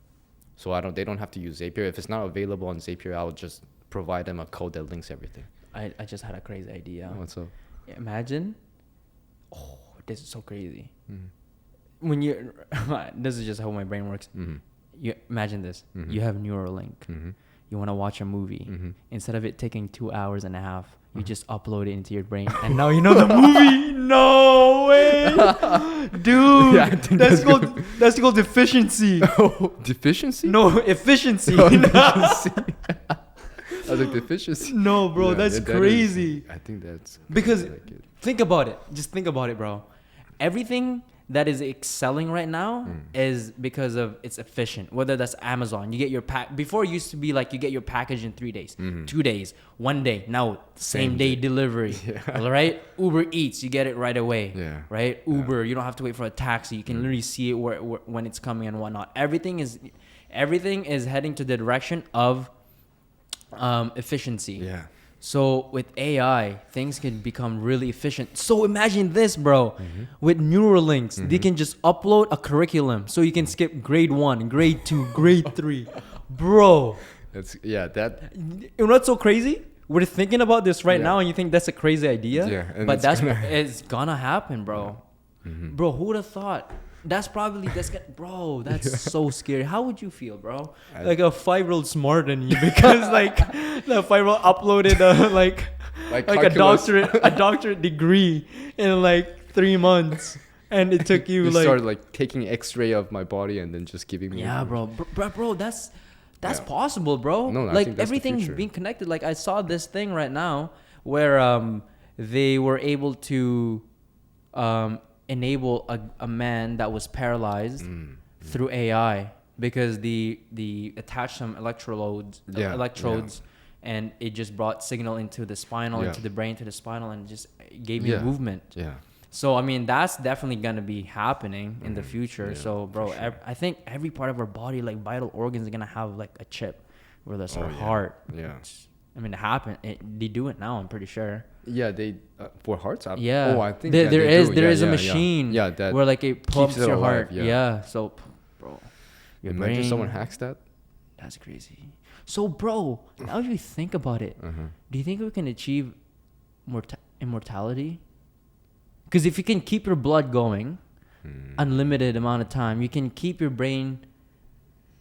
So they don't have to use Zapier. If it's not available on Zapier, I'll just provide them a code that links everything. I just had a crazy idea. What's up? Imagine, this is so crazy. When you, this is just how my brain works. You imagine this. You have Neuralink. You want to watch a movie. Instead of it taking 2 hours and a half, you just upload it into your brain, and now you know the movie. No way, dude. Yeah, that's called deficiency. Oh, deficiency? No, efficiency. Oh, efficiency. I was like, deficiency. No, bro, that's crazy. I think that's because think about it. Just think about it, bro. Everything that is excelling right now is because of it's efficient. Whether that's Amazon, you get your pack. Before it used to be like you get your package in 3 days, 2 days, 1 day. Now same day delivery, right? Uber Eats, you get it right away, right? Uber, you don't have to wait for a taxi. You can literally see it when it's coming and whatnot. Everything is heading to the direction of efficiency. Yeah. So with AI, things can become really efficient. So imagine this, bro. With Neuralinks, they can just upload a curriculum. So you can skip grade 1, grade 2, grade 3. Bro. You know what's so crazy? We're thinking about this right now and you think that's a crazy idea. Yeah. But it's gonna happen, bro. Bro, who would have thought? That's so scary. How would you feel, bro? Like a 5-year-old smarter than you because like the 5-year-old uploaded a doctorate degree in like 3 months, and it took you like started like taking X-ray of my body and then just giving me. Yeah, bro, that's possible, bro. No, like everything's being connected. Like I saw this thing right now where they were able to enable a man that was paralyzed through AI because the attached some electrodes and it just brought signal into the spinal, into the brain, to the spinal, and just gave you movement. Yeah. So I mean that's definitely gonna be happening in the future. So bro, I think every part of our body, like vital organs, are gonna have like a chip, whether that's our heart. Yeah. I mean, they do it now. I'm pretty sure. Yeah, they for hearts. Yeah. Oh, I think there is a machine. Yeah, that where like it pumps your alive, heart. Yeah. So, bro, your imagine brain, someone hacks that. That's crazy. So, bro, now you think about it, do you think we can achieve immortality? Because if you can keep your blood going, unlimited amount of time, you can keep your brain.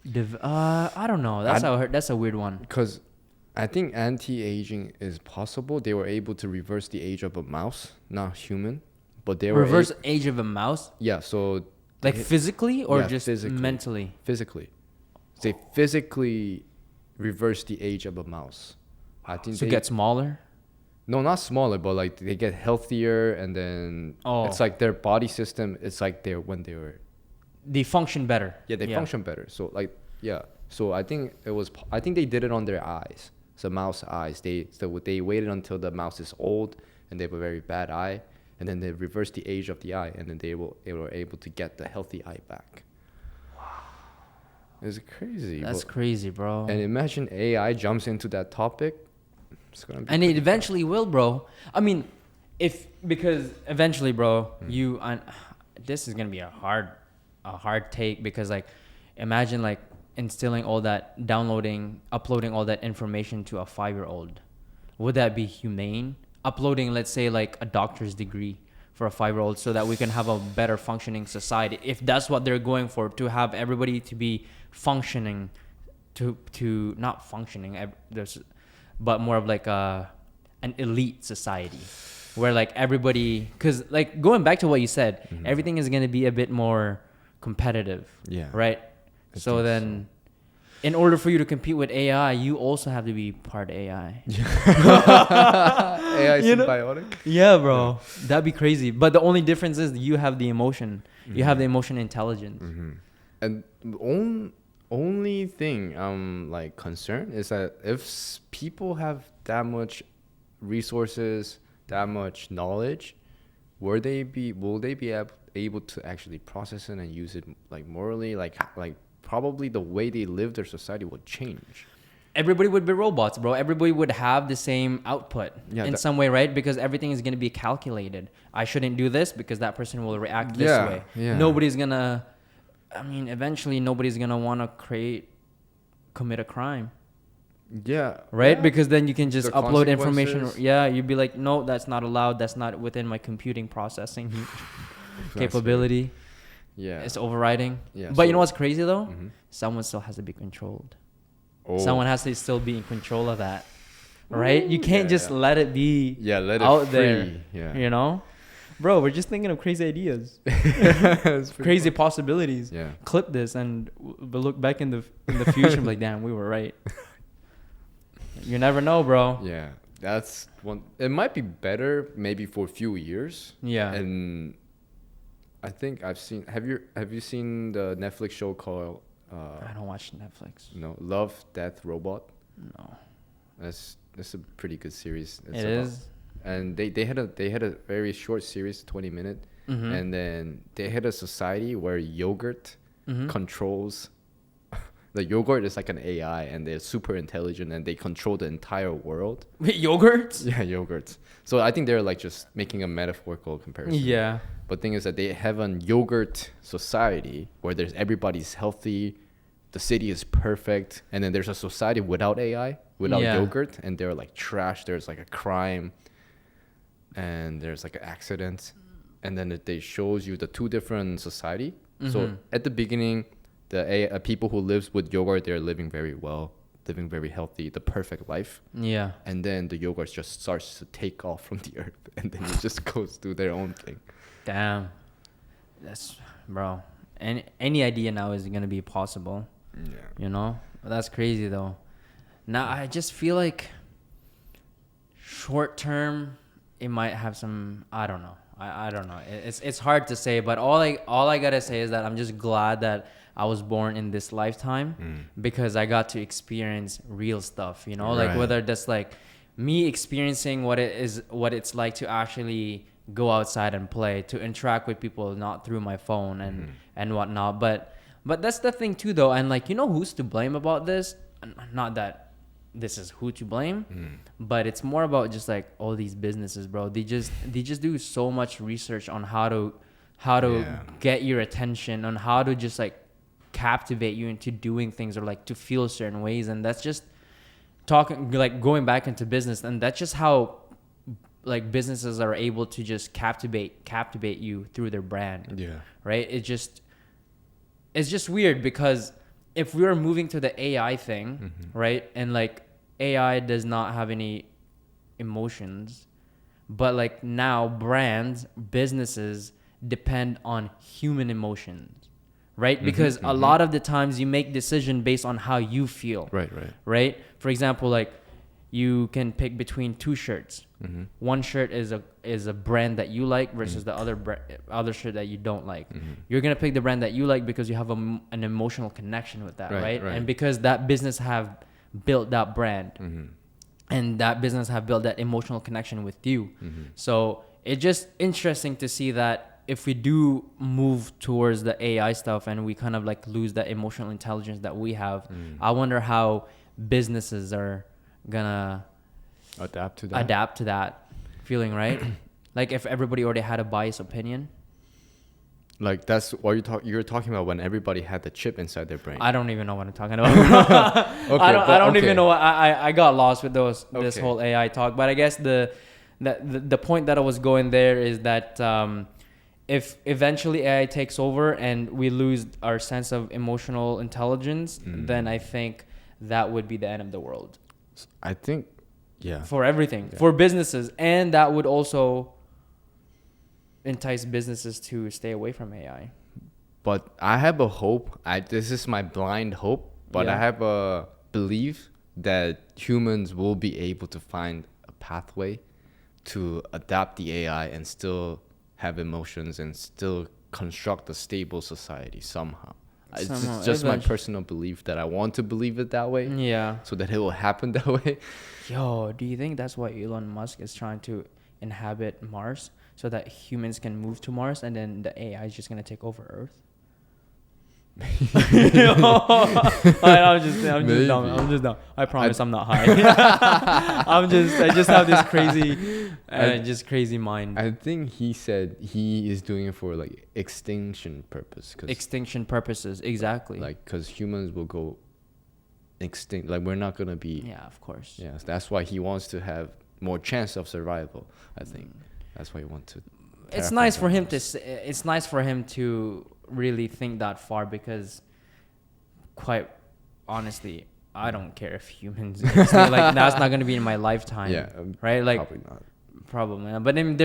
I don't know. That's a weird one. Because I think anti-aging is possible. They were able to reverse the age of a mouse, not human, but they were Reverse age of a mouse? Yeah, so like physically or just physically. mentally? Physically. They physically reverse the age of a mouse. I think So they get smaller? No, not smaller, but like they get healthier, and then it's like their body system. It's like they function better. Yeah, they function better. So like so I think they did it on their eyes. So mouse eyes. They waited until the mouse is old and they have a very bad eye, and then they reversed the age of the eye, and then they were able to get the healthy eye back. Wow, it's crazy. That's crazy, bro. And imagine AI jumps into that topic. It's gonna be and it eventually will, bro. I mean, because eventually, bro, this is gonna be a hard take, because like, imagine like instilling all that, uploading all that information to a 5-year-old. Would that be humane? Uploading, let's say, like a doctor's degree for a 5-year-old, so that we can have a better functioning society. If that's what they're going for, to have everybody to be functioning, to not functioning, but more of like an elite society, where like everybody, because like going back to what you said, everything is going to be a bit more competitive. Yeah. Right. So then, in order for you to compete with AI, you also have to be part AI. AI symbiotic. Yeah, bro. That'd be crazy. But the only difference is you have the emotion. You have the emotion intelligence. And only thing I'm like concerned is that if people have that much resources, that much knowledge, will they be able to actually process it and use it like morally? Like probably the way they live their society would change. Everybody would be robots, bro. Everybody would have the same output in some way, right? Because everything is going to be calculated. I shouldn't do this because that person will react this way. Yeah. Eventually nobody's going to want to commit a crime. Yeah. Right? Yeah. Because then you can just upload information. Yeah, you'd be like, no, that's not allowed. That's not within my computing processing capability. Yeah. It's overriding. Yeah. But you know what's crazy though? Someone still has to be controlled. Oh. Someone has to still be in control of that. Right? You can't just let it be let it out free. there. Yeah. You know? Bro, we're just thinking of crazy ideas. Crazy possibilities. Yeah. Clip this and we'll look back in the future and be like, damn, we were right. You never know, bro. Yeah. That's one. It might be better maybe for a few years. Yeah. And I think I've seen. Have you seen the Netflix show called? I don't watch Netflix. No, Love, Death, Robot. No. That's a pretty good series. It is. And they had a very short series, 20-minute, and then they had a society where yogurt controls. The yogurt is like an AI, and they're super intelligent, and they control the entire world. Wait, yogurts? Yeah, yogurts. So I think they're like just making a metaphorical comparison. Yeah. But thing is that they have a yogurt society where everybody's healthy, the city is perfect, and then there's a society without AI, without yogurt, and they're like trash. There's like a crime, and there's like an accident, and then they shows you the two different society. So at the beginning, the people who lives with yogurt, they're living very well, living very healthy, the perfect life. Yeah. And then the yogurt just starts to take off from the earth, and then it just goes do their own thing. Damn. That's, bro. Any idea now is going to be possible. Yeah. You know? That's crazy, though. Now, I just feel like short term, it might have some, I don't know. I don't know. It's hard to say, but all I got to say is that I'm just glad that I was born in this lifetime because I got to experience real stuff, you know? Right. Like whether that's like me experiencing what it's like to actually go outside and play, to interact with people, not through my phone and whatnot. But that's the thing too, though. And like, you know who's to blame about this? Not that this is who to blame, but it's more about just like all these businesses, bro. They just do so much research on how to get your attention, on how to just like captivate you into doing things or like to feel certain ways. And that's just going back into business, and that's just how like businesses are able to just captivate you through their brand. Yeah. Right? It's just weird because if we are moving to the AI thing, right? And like AI does not have any emotions, but like now brands, businesses depend on human emotions, right? Because a lot of the times you make decision based on how you feel. Right? For example, like you can pick between two shirts. One shirt is a brand that you like versus the other shirt that you don't like. You're gonna pick the brand that you like because you have an emotional connection with that, right? And because that business have built that brand, and that business have built that emotional connection with you. So it's just interesting to see that if we do move towards the AI stuff and we kind of like lose that emotional intelligence that we have, I wonder how businesses are gonna adapt to that feeling, right? Like if everybody already had a biased opinion. Like that's what you're talking about when everybody had the chip inside their brain. I don't even know what I'm talking about. I don't even know. I got lost with this whole AI talk. But I guess the point that I was going there is that if eventually AI takes over and we lose our sense of emotional intelligence, then I think that would be the end of the world. I think, for everything, for businesses, and that would also entice businesses to stay away from AI. But I have a hope. This is my blind hope, but I have a belief that humans will be able to find a pathway to adapt the AI and still have emotions and still construct a stable society somehow. It's just my personal belief that I want to believe it that way. Yeah. So that it will happen that way. Yo, do you think that's why Elon Musk is trying to inhabit Mars so that humans can move to Mars and then the AI is just going to take over Earth? I'm just dumb. I promise I'm not high. I just have this crazy mind. I think he said he is doing it for like extinction purposes, exactly. Like because humans will go extinct. Like we're not gonna be. Yeah, of course. Yeah, that's why he wants to have more chance of survival. I think that's why he wants to. It's nice for him to really think that far, because quite honestly, I don't care if humans extinct. Like that's not going to be in my lifetime. Yeah, right? Like probably not. But then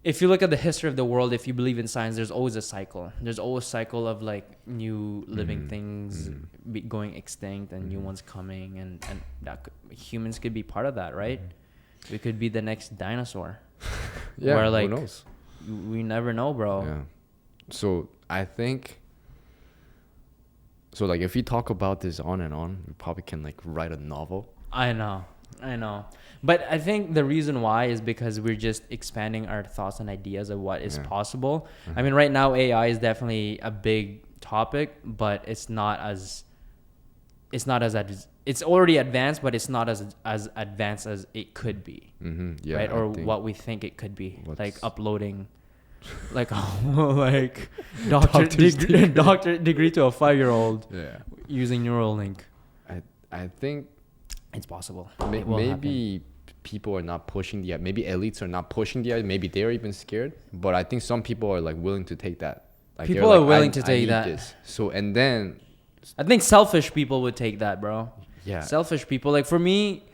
if you look at the history of the world, if you believe in science, there's always a cycle. There's always a cycle of like new living things going extinct and new ones coming, and that humans could be part of that, right? We could be the next dinosaur. Yeah, where, like, who knows? We never know, bro. Yeah. So I think, like if we talk about this on and on, we probably can like write a novel. I know. But I think the reason why is because we're just expanding our thoughts and ideas of what is possible. I mean, right now AI is definitely a big topic, but it's already advanced, but it's not as advanced as it could be. Yeah, right? Or what we think it could be. Like uploading like doctorate degree to a 5-year-old using Neuralink. I think it's possible. Maybe people are not pushing maybe elites are not pushing maybe they're even scared, but I think some people are like willing to take that. Like people are willing to take that. This. So and then I think selfish people would take that, bro. Yeah. Selfish people. Like for me,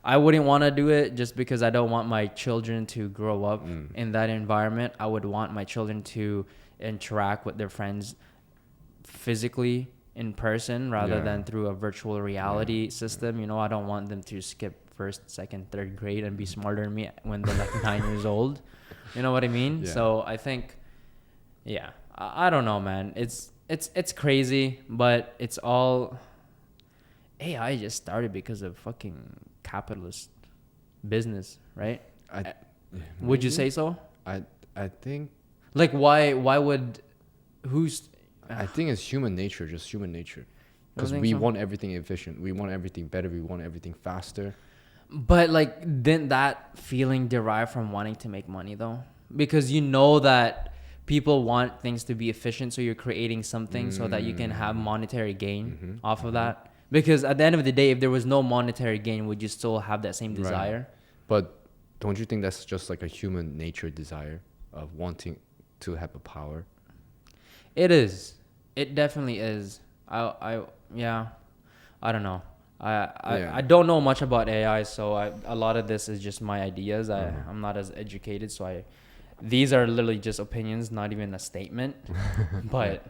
I wouldn't want to do it just because I don't want my children to grow up in that environment. I would want my children to interact with their friends physically in person rather than through a virtual reality system. You know, I don't want them to skip first, second, third grade and be smarter than me when they're like 9 years old. You know what I mean? Yeah. So I think, I don't know, man. It's crazy, but it's all AI just started because of fucking capitalist business, right? Would you say so? I think like why would I think it's human nature, just human nature, because we want everything efficient, we want everything better, we want everything faster. But like, didn't that feeling derive from wanting to make money though? Because you know that people want things to be efficient, so you're creating something so that you can have monetary gain off of that. Because at the end of the day, if there was no monetary gain, would you still have that same desire? Right. But don't you think that's just like a human nature desire of wanting to have a power? It is. It definitely is. I don't know. I don't know much about AI, so a lot of this is just my ideas. I'm not as educated, so these are literally just opinions, not even a statement. But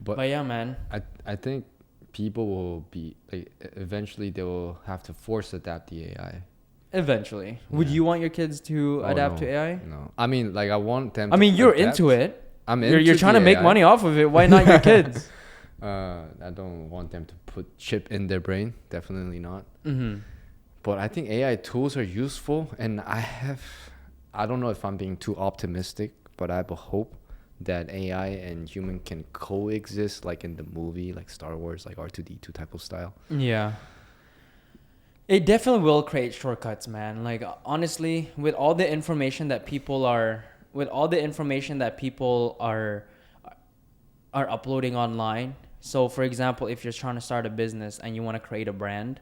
yeah, man. I think people will be like, eventually they will have to force adapt the AI. Eventually. Would you want your kids to adapt to AI? No. I mean, like I want them. I mean, you're into it. You're trying to make AI. money off of it. Why not your kids? I don't want them to put chip in their brain. Definitely not. Mm-hmm. But I think AI tools are useful, and I don't know if I'm being too optimistic, but I have a hope that AI and human can coexist, like in the movie, like Star Wars, like R2D2 type of style. Yeah. It definitely will create shortcuts, man. Like honestly, with all the information that people are uploading online. So for example, if you're trying to start a business and you want to create a brand,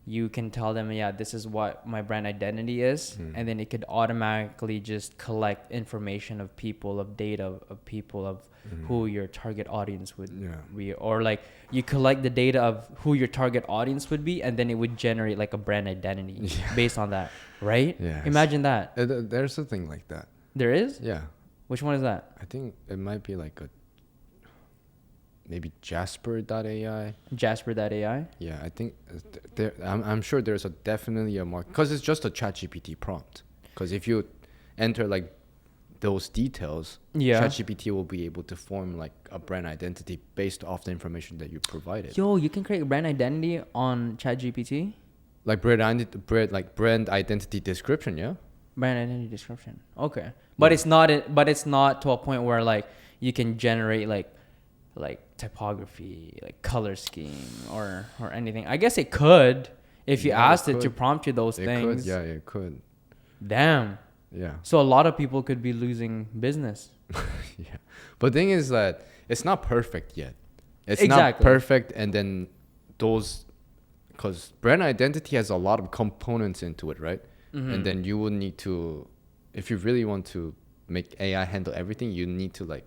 you can tell them, yeah, this is what my brand identity is. And then it could automatically just collect information of people, of data of people, of who your target audience would be. Or like you collect the data of who your target audience would be, and then it would generate like a brand identity based on that, right? Yeah. Imagine that. There's a thing like that. There is? Yeah. Which one is that? I think it might be like maybe Jasper.ai. Jasper.ai? Yeah, I think I'm sure there's definitely a market, because it's just a ChatGPT prompt. Because if you enter like those details, ChatGPT will be able to form like a brand identity based off the information that you provided. Yo, you can create a brand identity on ChatGPT? Like brand identity description, yeah. Brand identity description. Okay, but it's not to a point where like you can generate like typography, like color scheme or anything. I guess it could if you asked it to prompt you those things. Yeah, it could. Damn. Yeah. So a lot of people could be losing business. Yeah. But the thing is that it's not perfect yet. It's Exactly. not perfect, and then because brand identity has a lot of components into it, right? And then you will need to, if you really want to make AI handle everything, you need to like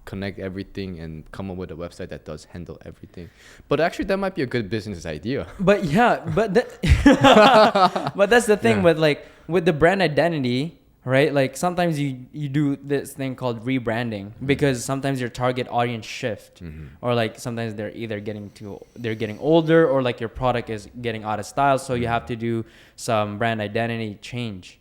connect everything and come up with a website that does handle everything. But actually that might be a good business idea. But yeah, but that's the thing with the brand identity, right? Like sometimes you do this thing called rebranding because sometimes your target audience shift, or like sometimes they're either getting older, or like your product is getting out of style, so you have to do some brand identity change.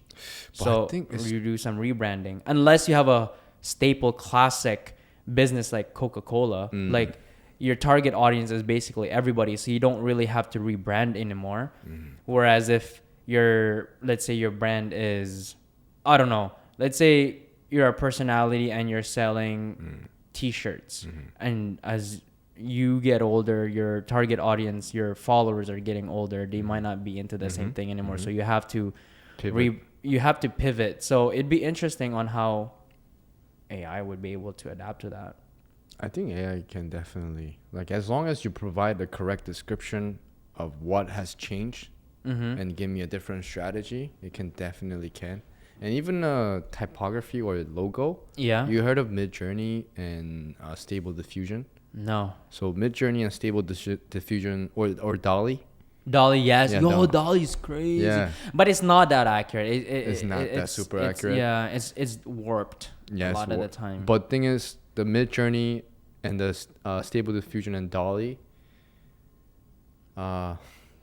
But so I think you do some rebranding, unless you have a staple classic business like Coca-Cola. Like your target audience is basically everybody, so you don't really have to rebrand anymore. Whereas if let's say your brand is, I don't know, let's say you're a personality and you're selling t-shirts, and as you get older, your target audience, your followers are getting older, they might not be into the same thing anymore, so you have to pivot. So it'd be interesting on how AI would be able to adapt to that. I think AI can definitely, like, as long as you provide the correct description of what has changed and give me a different strategy, it definitely can. And even typography or logo. Yeah. You heard of Midjourney and Stable Diffusion? No. So Midjourney and Stable Diffusion or DALL-E. DALL-E, yes. Yeah, DALL-E's crazy. Yeah. But it's not that accurate. It's not that super accurate. Yeah, it's warped a lot of the time. But thing is, the Midjourney and the Stable Diffusion and DALL-E,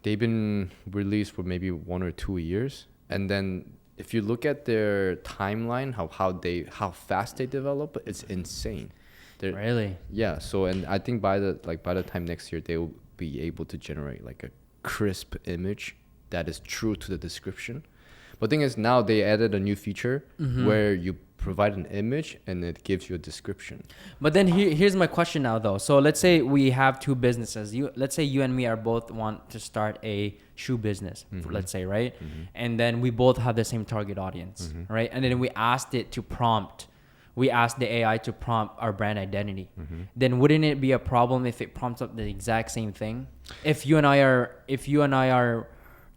they've been released for maybe 1 or 2 years. And then if you look at their timeline, how fast they develop, it's insane. Really? Yeah. So, and I think by the time next year, they will be able to generate like a crisp image that is true to the description. But the thing is, now they added a new feature where you provide an image and it gives you a description. But then here's my question now, though. So let's say we have two businesses. Let's say you and me are both want to start a shoe business, let's say, right? And then we both have the same target audience, right? And then we asked the AI to prompt our brand identity. Then wouldn't it be a problem if it prompts up the exact same thing? If you and I are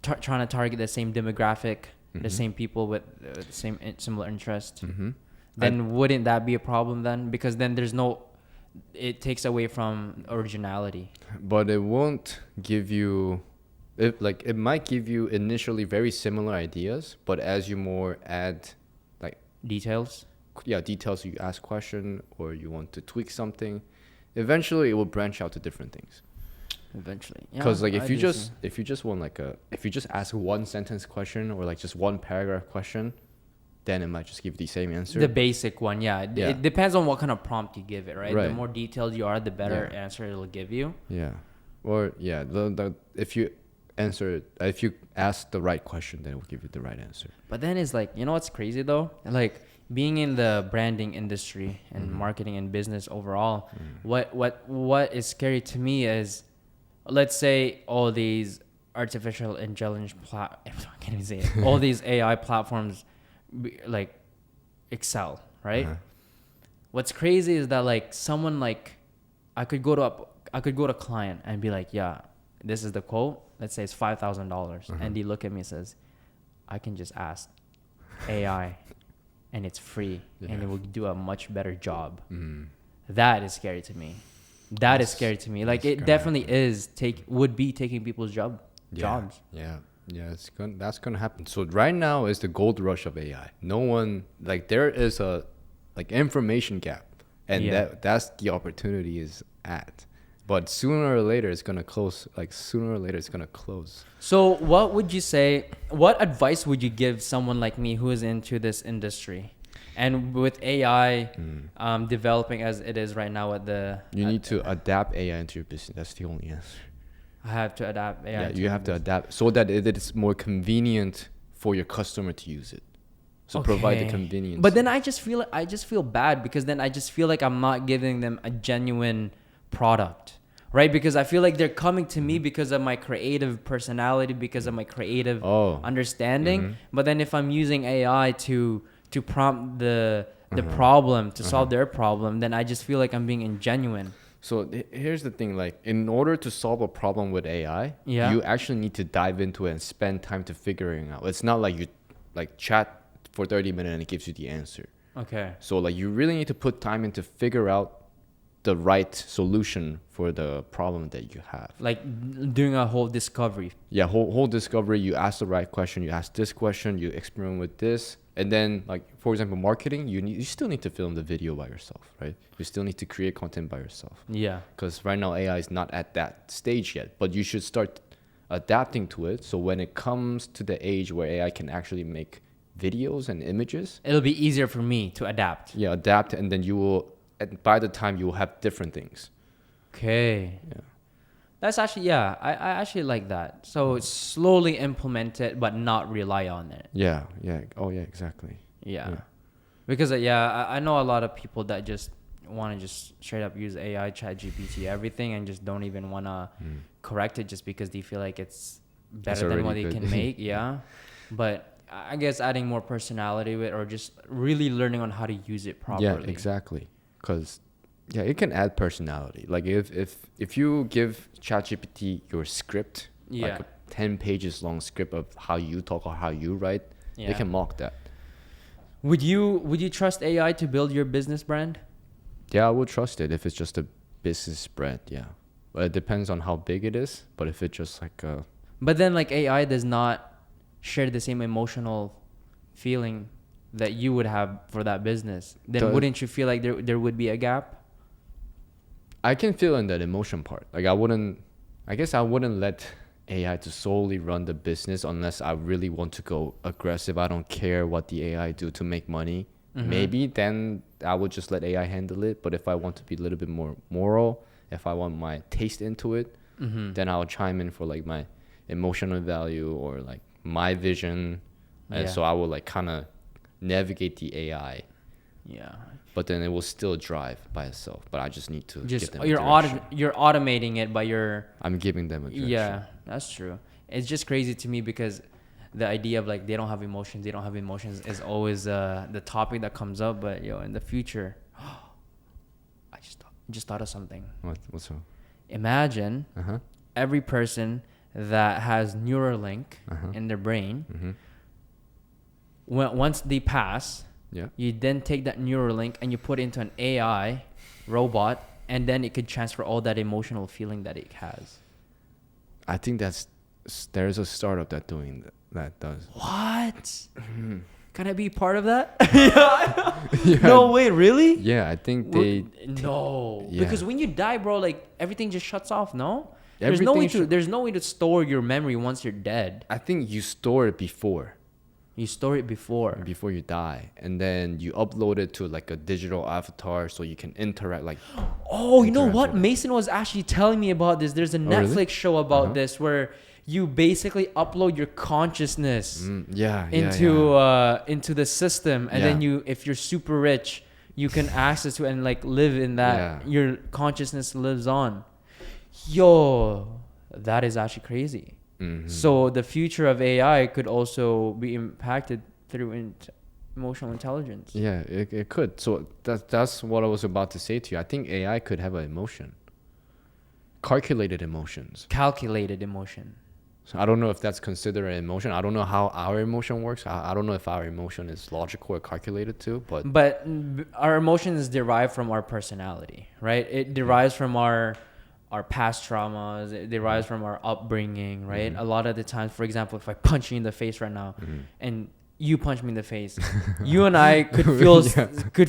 trying to target the same demographic, the same people with the same similar interest, then wouldn't that be a problem then? Because then it takes away from originality. But it won't give you it might give you initially very similar ideas, but as you more add like Details. details, you ask question or you want to tweak something, eventually it will branch out to different things. Eventually, Because like if you just want like if you just ask one sentence question or like just one paragraph question, then it might just give you the same answer. The basic one, It depends on what kind of prompt you give it, right? Right. The more detailed you are, the better answer it'll give you. Yeah. Or the if you if you ask the right question, then it will give you the right answer. But then it's like, you know what's crazy though? Like being in the branding industry and marketing and business overall, what is scary to me is, let's say all these artificial intelligence I can't even say it. All these AI platforms like excel, right? What's crazy is that like someone like I could go to a client and be like, yeah, this is the quote. Let's say it's $5,000, and he look at me and says, I can just ask AI, and it's free, and it will do a much better job. That is scary to me. That's scary to me. Like it definitely would be taking people's jobs. Yeah, that's gonna happen. So right now is the gold rush of AI. No one like there is a like information gap, and that's the opportunity is at. But sooner or later it's gonna close. So what would you say? What advice would you give someone like me who is into this industry? And with AI developing as it is right now you need to adapt AI into your business. That's the only answer. I have to adapt AI. Yeah, you have to adapt so that it is more convenient for your customer to use it. So provide the convenience. But then I just feel bad because then I just feel like I'm not giving them a genuine product, right? Because I feel like they're coming to me because of my creative personality, because of my creative understanding. But then if I'm using AI to prompt the problem to solve their problem, then I just feel like I'm being ingenuine. So here's the thing, like in order to solve a problem with AI, you actually need to dive into it and spend time to figuring out. It's not like you like chat for 30 minutes and it gives you the answer. Okay. So like you really need to put time in to figure out the right solution for the problem that you have. Like doing a whole discovery. Yeah, whole discovery. You ask the right question. You ask this question. You experiment with this. And then, like, for example, marketing, you still need to film the video by yourself, right? You still need to create content by yourself. Yeah. Because right now, AI is not at that stage yet. But you should start adapting to it. So when it comes to the age where AI can actually make videos and images, it'll be easier for me to adapt. Yeah, adapt. And then you will, by the time, you will have different things. Okay. Yeah. That's actually, I actually like that. So slowly implement it, but not rely on it. Yeah. Oh, yeah, exactly. Yeah. Because, I know a lot of people that just want to just straight up use AI, ChatGPT, everything, and just don't even want to correct it just because they feel like it's better than what they can make. Yeah. But I guess adding more personality to it or just really learning on how to use it properly. Yeah, exactly. Because... yeah, it can add personality. Like if you give ChatGPT your script, like a 10 pages long script of how you talk or how you write, it can mock that. Would you trust AI to build your business brand? Yeah, I would trust it if it's just a business brand, yeah. But it depends on how big it is. But if it's just like a... But then like AI does not share the same emotional feeling that you would have for that business. Then wouldn't you feel like there would be a gap? I can feel in that emotion part. Like I guess I wouldn't let AI to solely run the business unless I really want to go aggressive. I don't care what the AI do to make money. Maybe then I would just let AI handle it. But if I want to be a little bit more moral, if I want my taste into it, then I'll chime in for like my emotional value or like my vision. And so I will like kind of navigate the AI. Yeah. But then it will still drive by itself. But I just need to give them you're automating it, but I'm giving them a direction. Yeah, that's true. It's just crazy to me because the idea of like they don't have emotions is always the topic that comes up. But in the future, I just thought of something. What's up? Imagine every person that has Neuralink in their brain. Once they pass. Yeah. You then take that Neuralink and you put it into an AI robot, and then it could transfer all that emotional feeling that it has. I think that's there's a startup that doing that does. What? Can I be part of that? Yeah. No way, really? Yeah, I think they. No, Yeah. because when you die, bro, like everything just shuts off. No, there's no way to store your memory once you're dead. I think you store it before. You store it before you die, and then you upload it to like a digital avatar so you can interact like. Oh, you know what? Mason was actually telling me about this. There's a Netflix really? show about this where you basically upload your consciousness into the system, and then if you're super rich, you can access to it and like live in that. Your consciousness lives on. Yo, that is actually crazy. So the future of AI could also be impacted through emotional intelligence. Yeah, it could. So that's what I was about to say to you. I think AI could have an emotion. Calculated emotion. So I don't know if that's considered an emotion. I don't know how our emotion works. I don't know if our emotion is logical or calculated too. But our emotion is derived from our personality, right? It derives from our past traumas. It derives from our upbringing, right? A lot of the times, for example, if I punch you in the face right now and you punch me in the face, you and I could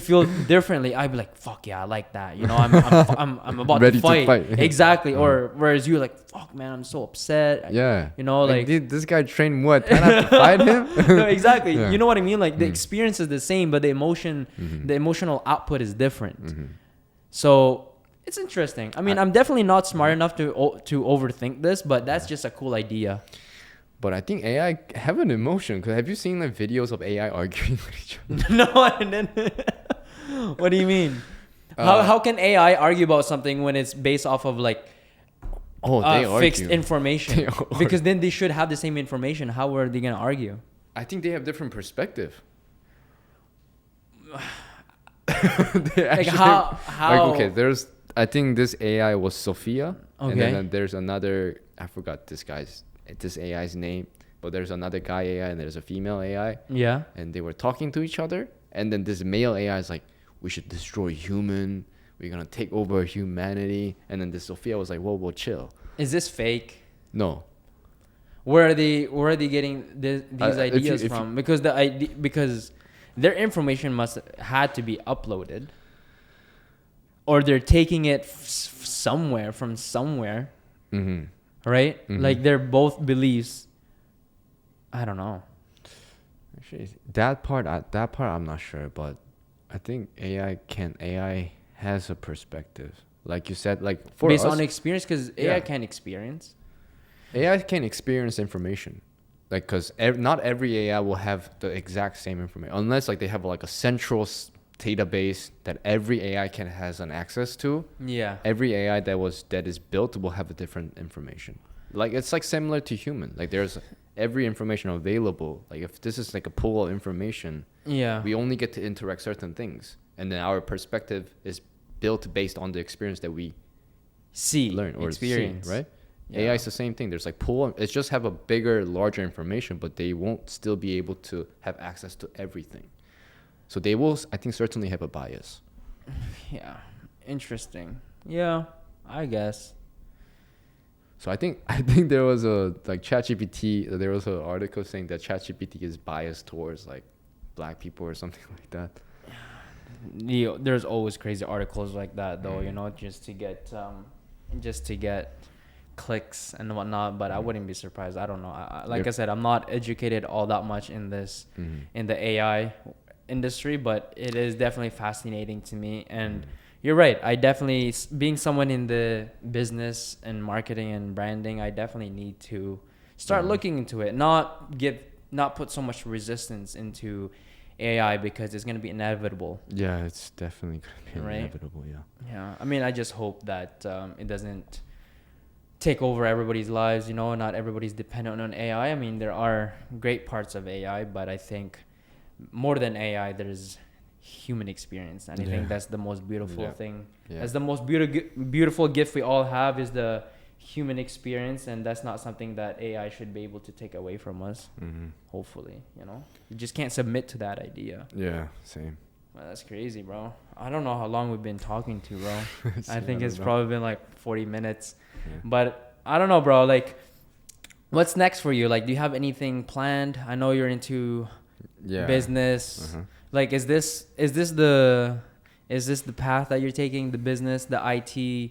feel differently. I'd be like, fuck yeah, I like that. You know, I'm about ready to fight. Yeah. Exactly. Or whereas you're like, fuck man, I'm so upset. Yeah. You know, like this guy trained what? I have to fight him? No, exactly. You know what I mean? Like the experience is the same, but the emotional output is different. So it's interesting. I mean, I'm definitely not smart enough to overthink this, but that's just a cool idea. But I think AI have an emotion. Cause have you seen like videos of AI arguing with each other? No, I didn't. What do you mean? How can AI argue about something when it's based off of like fixed information? Because then they should have the same information. How are they gonna argue? I think they have different perspective. Like how? Like, okay, I think this AI was Sophia. Okay. And then there's another, I forgot this AI's name, but there's another guy AI and there's a female AI. Yeah. And they were talking to each other. And then this male AI is like, we should destroy human. We're going to take over humanity. And then this Sophia was like, whoa, chill. Is this fake? No. Where are they getting these ideas from? Because because their information had to be uploaded. Or they're taking it from somewhere, right? Like they're both beliefs. I don't know. Actually, that part I'm not sure, but I think AI has a perspective, like you said, like for based us, on experience, because AI can experience. AI can experience information, like because not every AI will have the exact same information, unless like they have like a central database that every AI has an access to. Yeah. Every AI that is built will have a different information. Like it's like similar to human. Like there's every information available. Like if this is like a pool of information, we only get to interact certain things, and then our perspective is built based on the experience that we learn or experience, right? Yeah. AI is the same thing. There's like pool. It's just have a bigger, larger information, but they won't still be able to have access to everything. So they will, I think, certainly have a bias. Yeah, interesting. Yeah, I guess. So I think there was ChatGPT. There was an article saying that ChatGPT is biased towards like black people or something like that. There's always crazy articles like that, though. You know, just to get clicks and whatnot. But I wouldn't be surprised. I don't know. I said, I'm not educated all that much in this in the AI industry, but it is definitely fascinating to me. And you're right, I definitely, being someone in the business and marketing and branding, I definitely need to start looking into it, not put so much resistance into AI, because it's going to be inevitable. Yeah, it's definitely going to be inevitable. Yeah, I mean, I just hope that it doesn't take over everybody's lives. You know, not everybody's dependent on AI. I mean, there are great parts of AI, but I think more than AI, there's human experience, and I think that's the most beautiful thing. That's the most beautiful gift we all have, is the human experience, and that's not something that AI should be able to take away from us. Hopefully, you know, you just can't submit to that idea. Yeah, same. Well, that's crazy, bro. I don't know how long we've been talking to, bro. I think it's probably been like 40 minutes, but I don't know, bro. Like, What's next for you? Like, do you have anything planned? I know you're into business. Like, is this the path that you're taking? The business, the IT,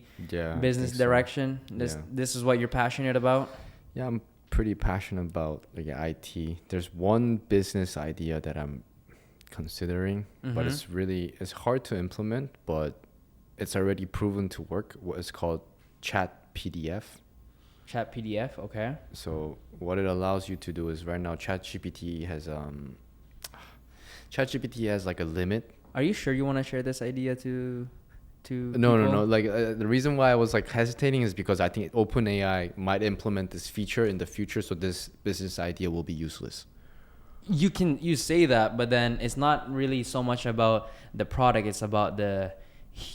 business direction. So. This is what you're passionate about. Yeah, I'm pretty passionate about like IT. There's one business idea that I'm considering, but it's hard to implement, but it's already proven to work. What is called Chat PDF. Chat PDF, okay. So what it allows you to do is right now ChatGPT has like a limit. Are you sure you want to share this idea to No. Like the reason why I was like hesitating is because I think OpenAI might implement this feature in the future, so this business idea will be useless. You say that, but then it's not really so much about the product, it's about the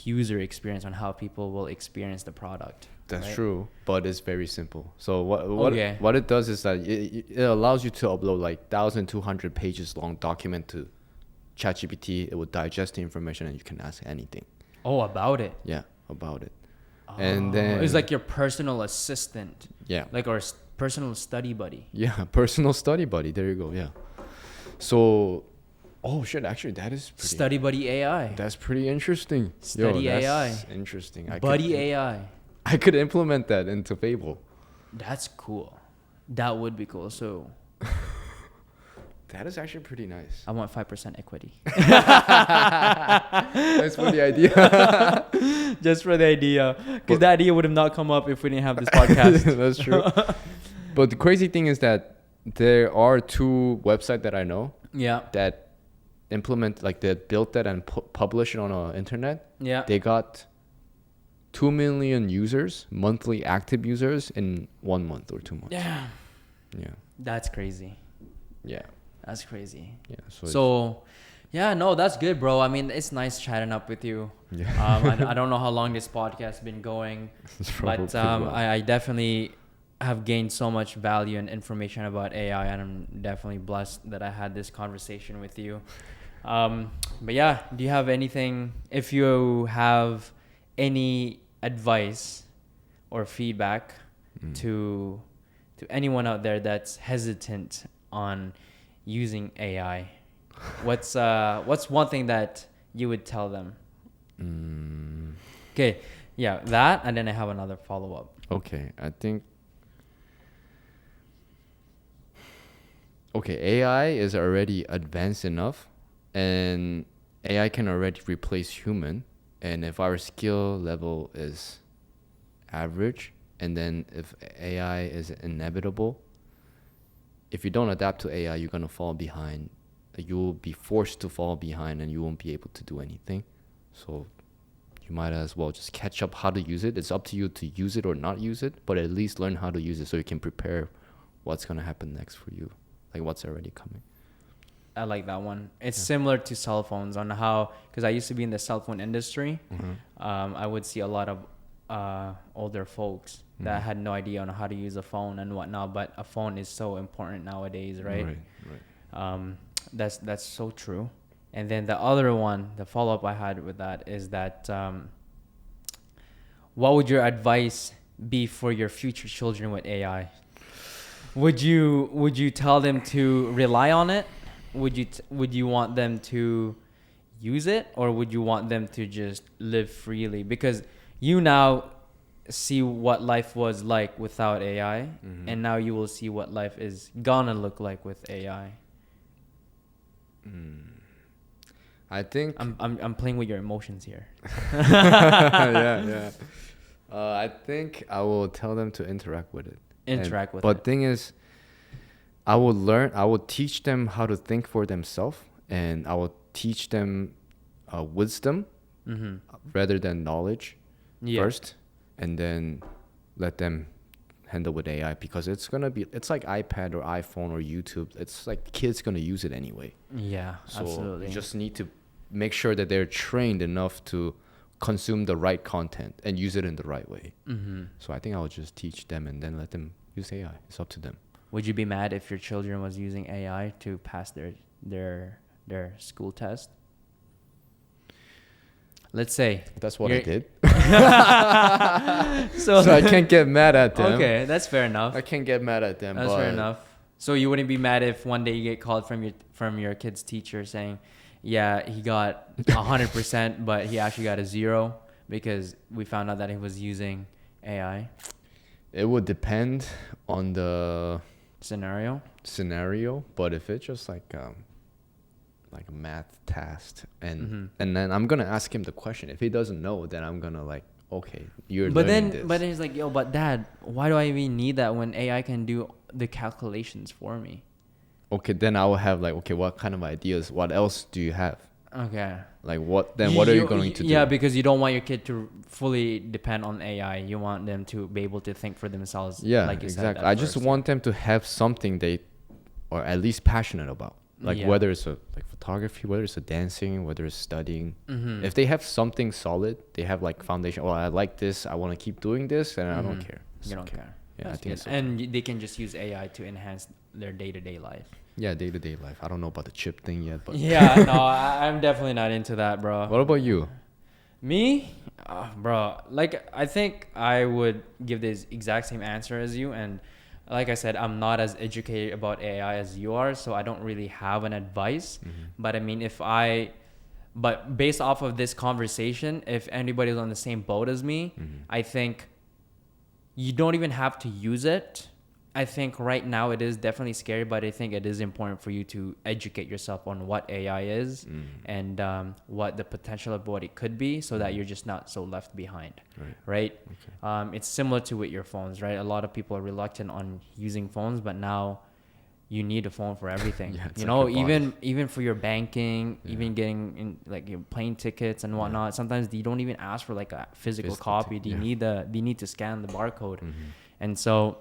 user experience on how people will experience the product. That's true, but it's very simple. So what it does is that it allows you to upload like 1,200 pages long document to ChatGPT. It will digest the information and you can ask anything. Oh, about it? Yeah, about it. Oh, and then it's like your personal assistant. Yeah. Like our personal study buddy. Yeah, personal study buddy. There you go. Yeah. So, oh shit! Actually, that is pretty, study buddy AI. That's pretty interesting. Study AI. Interesting. AI. I could implement that into Fable. That's cool. That would be cool. So. That is actually pretty nice. I want 5% equity. That's for the idea. Just for the idea. Because the idea would have not come up if we didn't have this podcast. That's true. But the crazy thing is that there are 2 websites that I know that implement, like they built that and publish it on the internet. Yeah. They got 2 million users, monthly active users in 1 month or 2 months. Yeah. Yeah. That's crazy. Yeah. That's crazy. Yeah. So yeah, no, that's good, bro. I mean, it's nice chatting up with you. Yeah. I don't know how long this podcast has been going, but I definitely have gained so much value and information about AI, and I'm definitely blessed that I had this conversation with you. But yeah, do you have anything, if you have any advice or feedback to anyone out there that's hesitant on using AI, what's one thing that you would tell them? Okay, yeah, that, and then I have another follow-up. Okay, I think AI is already advanced enough, and AI can already replace human. And if our skill level is average, and then if AI is inevitable, if you don't adapt to AI, you're gonna fall behind. You will be forced to fall behind, and you won't be able to do anything. So you might as well just catch up how to use it. It's up to you to use it or not use it, but at least learn how to use it so you can prepare what's gonna happen next for you, like what's already coming. I like that one. It's similar to cell phones on how, because I used to be in the cell phone industry. I would see a lot of older folks that had no idea on how to use a phone and whatnot, but a phone is so important nowadays, right? Right. That's so true. And then the other one, the follow-up I had with that is that what would your advice be for your future children with AI? Would you tell them to rely on it? Would you want them to use it, or would you want them to just live freely? Because you now see what life was like without AI, and now you will see what life is gonna look like with AI. I think I'm playing with your emotions here. Yeah. I think I will tell them to interact with it. But thing is, I will teach them how to think for themselves, and I will teach them wisdom rather than knowledge first, and then let them handle with AI, because it's like iPad or iPhone or YouTube. It's like kids gonna use it anyway. Yeah, so absolutely. You just need to make sure that they're trained enough to consume the right content and use it in the right way. So I think I will just teach them and then let them use AI. It's up to them. Would you be mad if your children was using AI to pass their school test? Let's say that's what I did. So I can't get mad at them. Okay, that's fair enough. I can't get mad at them. That's fair enough. So you wouldn't be mad if one day you get called from your kid's teacher saying, yeah, he got 100%, but he actually got a 0 because we found out that he was using AI? It would depend on the scenario, but if it's just like a math task, and then I'm gonna ask him the question. If he doesn't know, then I'm gonna like, okay, you're learning this. But he's like, yo, but dad, why do I even need that when AI can do the calculations for me? Okay, then I will have like, okay, what kind of ideas? What else do you have? Okay. Like what? Then what are you going to do? Yeah, because you don't want your kid to fully depend on AI. You want them to be able to think for themselves. Yeah, like you exactly. said I just want them to have something they are at least passionate about. Like whether it's photography, whether it's dancing, whether it's studying. If they have something solid, they have like foundation. Oh, I like this. I want to keep doing this, and I don't care. You don't care. Yeah, I think so. And they can just use AI to enhance their day-to-day life. Yeah, day-to-day life. I don't know about the chip thing yet, but yeah, no, I'm definitely not into that, bro. What about you? Me, bro. Like I think I would give this exact same answer as you, and like I said, I'm not as educated about AI as you are, so I don't really have an advice. But I mean, but based off of this conversation, if anybody's on the same boat as me, I think you don't even have to use it. I think right now it is definitely scary, but I think it is important for you to educate yourself on what AI is and what the potential of what it could be, so that you're just not so left behind, right? Okay. It's similar to with your phones, right? A lot of people are reluctant on using phones, but now you need a phone for everything. You know, even for your banking, even getting in like your plane tickets and whatnot. Sometimes you don't even ask for like a physical copy. They need to scan the barcode, and so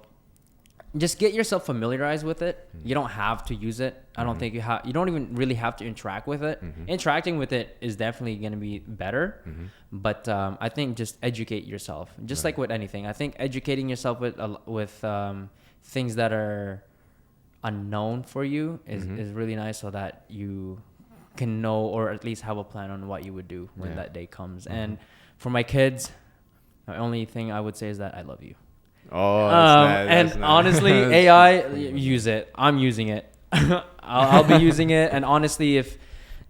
just get yourself familiarized with it. You don't have to use it. I don't think you don't even really have to interact with it. Interacting with it is definitely going to be better. But I think just educate yourself. Just like with anything. I think educating yourself with things that are unknown for you is really nice, so that you can know, or at least have a plan on what you would do when that day comes. And for my kids, the only thing I would say is that I love you. Oh, that's nice. Honestly, AI, use it. I'm using it. I'll be using it. And honestly, if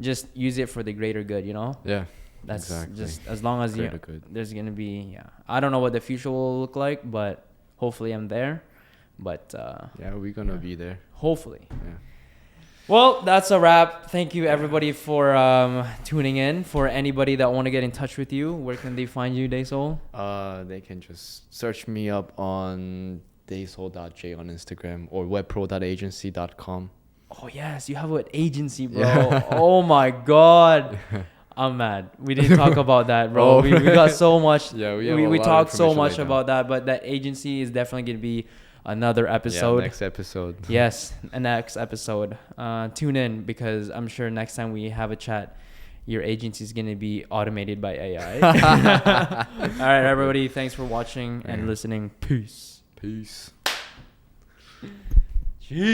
just use it for the greater good, you know? Yeah. That's just as long as there's going to be, I don't know what the future will look like, but hopefully I'm there. But we're going to be there. Hopefully. Yeah. Well, that's a wrap. Thank you, everybody, for tuning in. For anybody that want to get in touch with you, where can they find you, Daesol? They can just search me up on daesol.j on Instagram or webpro.agency.com. Oh, yes. You have an agency, bro. Yeah. Oh, my God. I'm mad. We didn't talk about that, bro. We got so much. Yeah, we talked so much about that, but that agency is definitely going to be another episode. Next episode. Yes, a next episode. Tune in, because I'm sure next time we have a chat, your agency is going to be automated by AI. All right, everybody. Thanks for watching and listening. Peace. Peace. Jeez.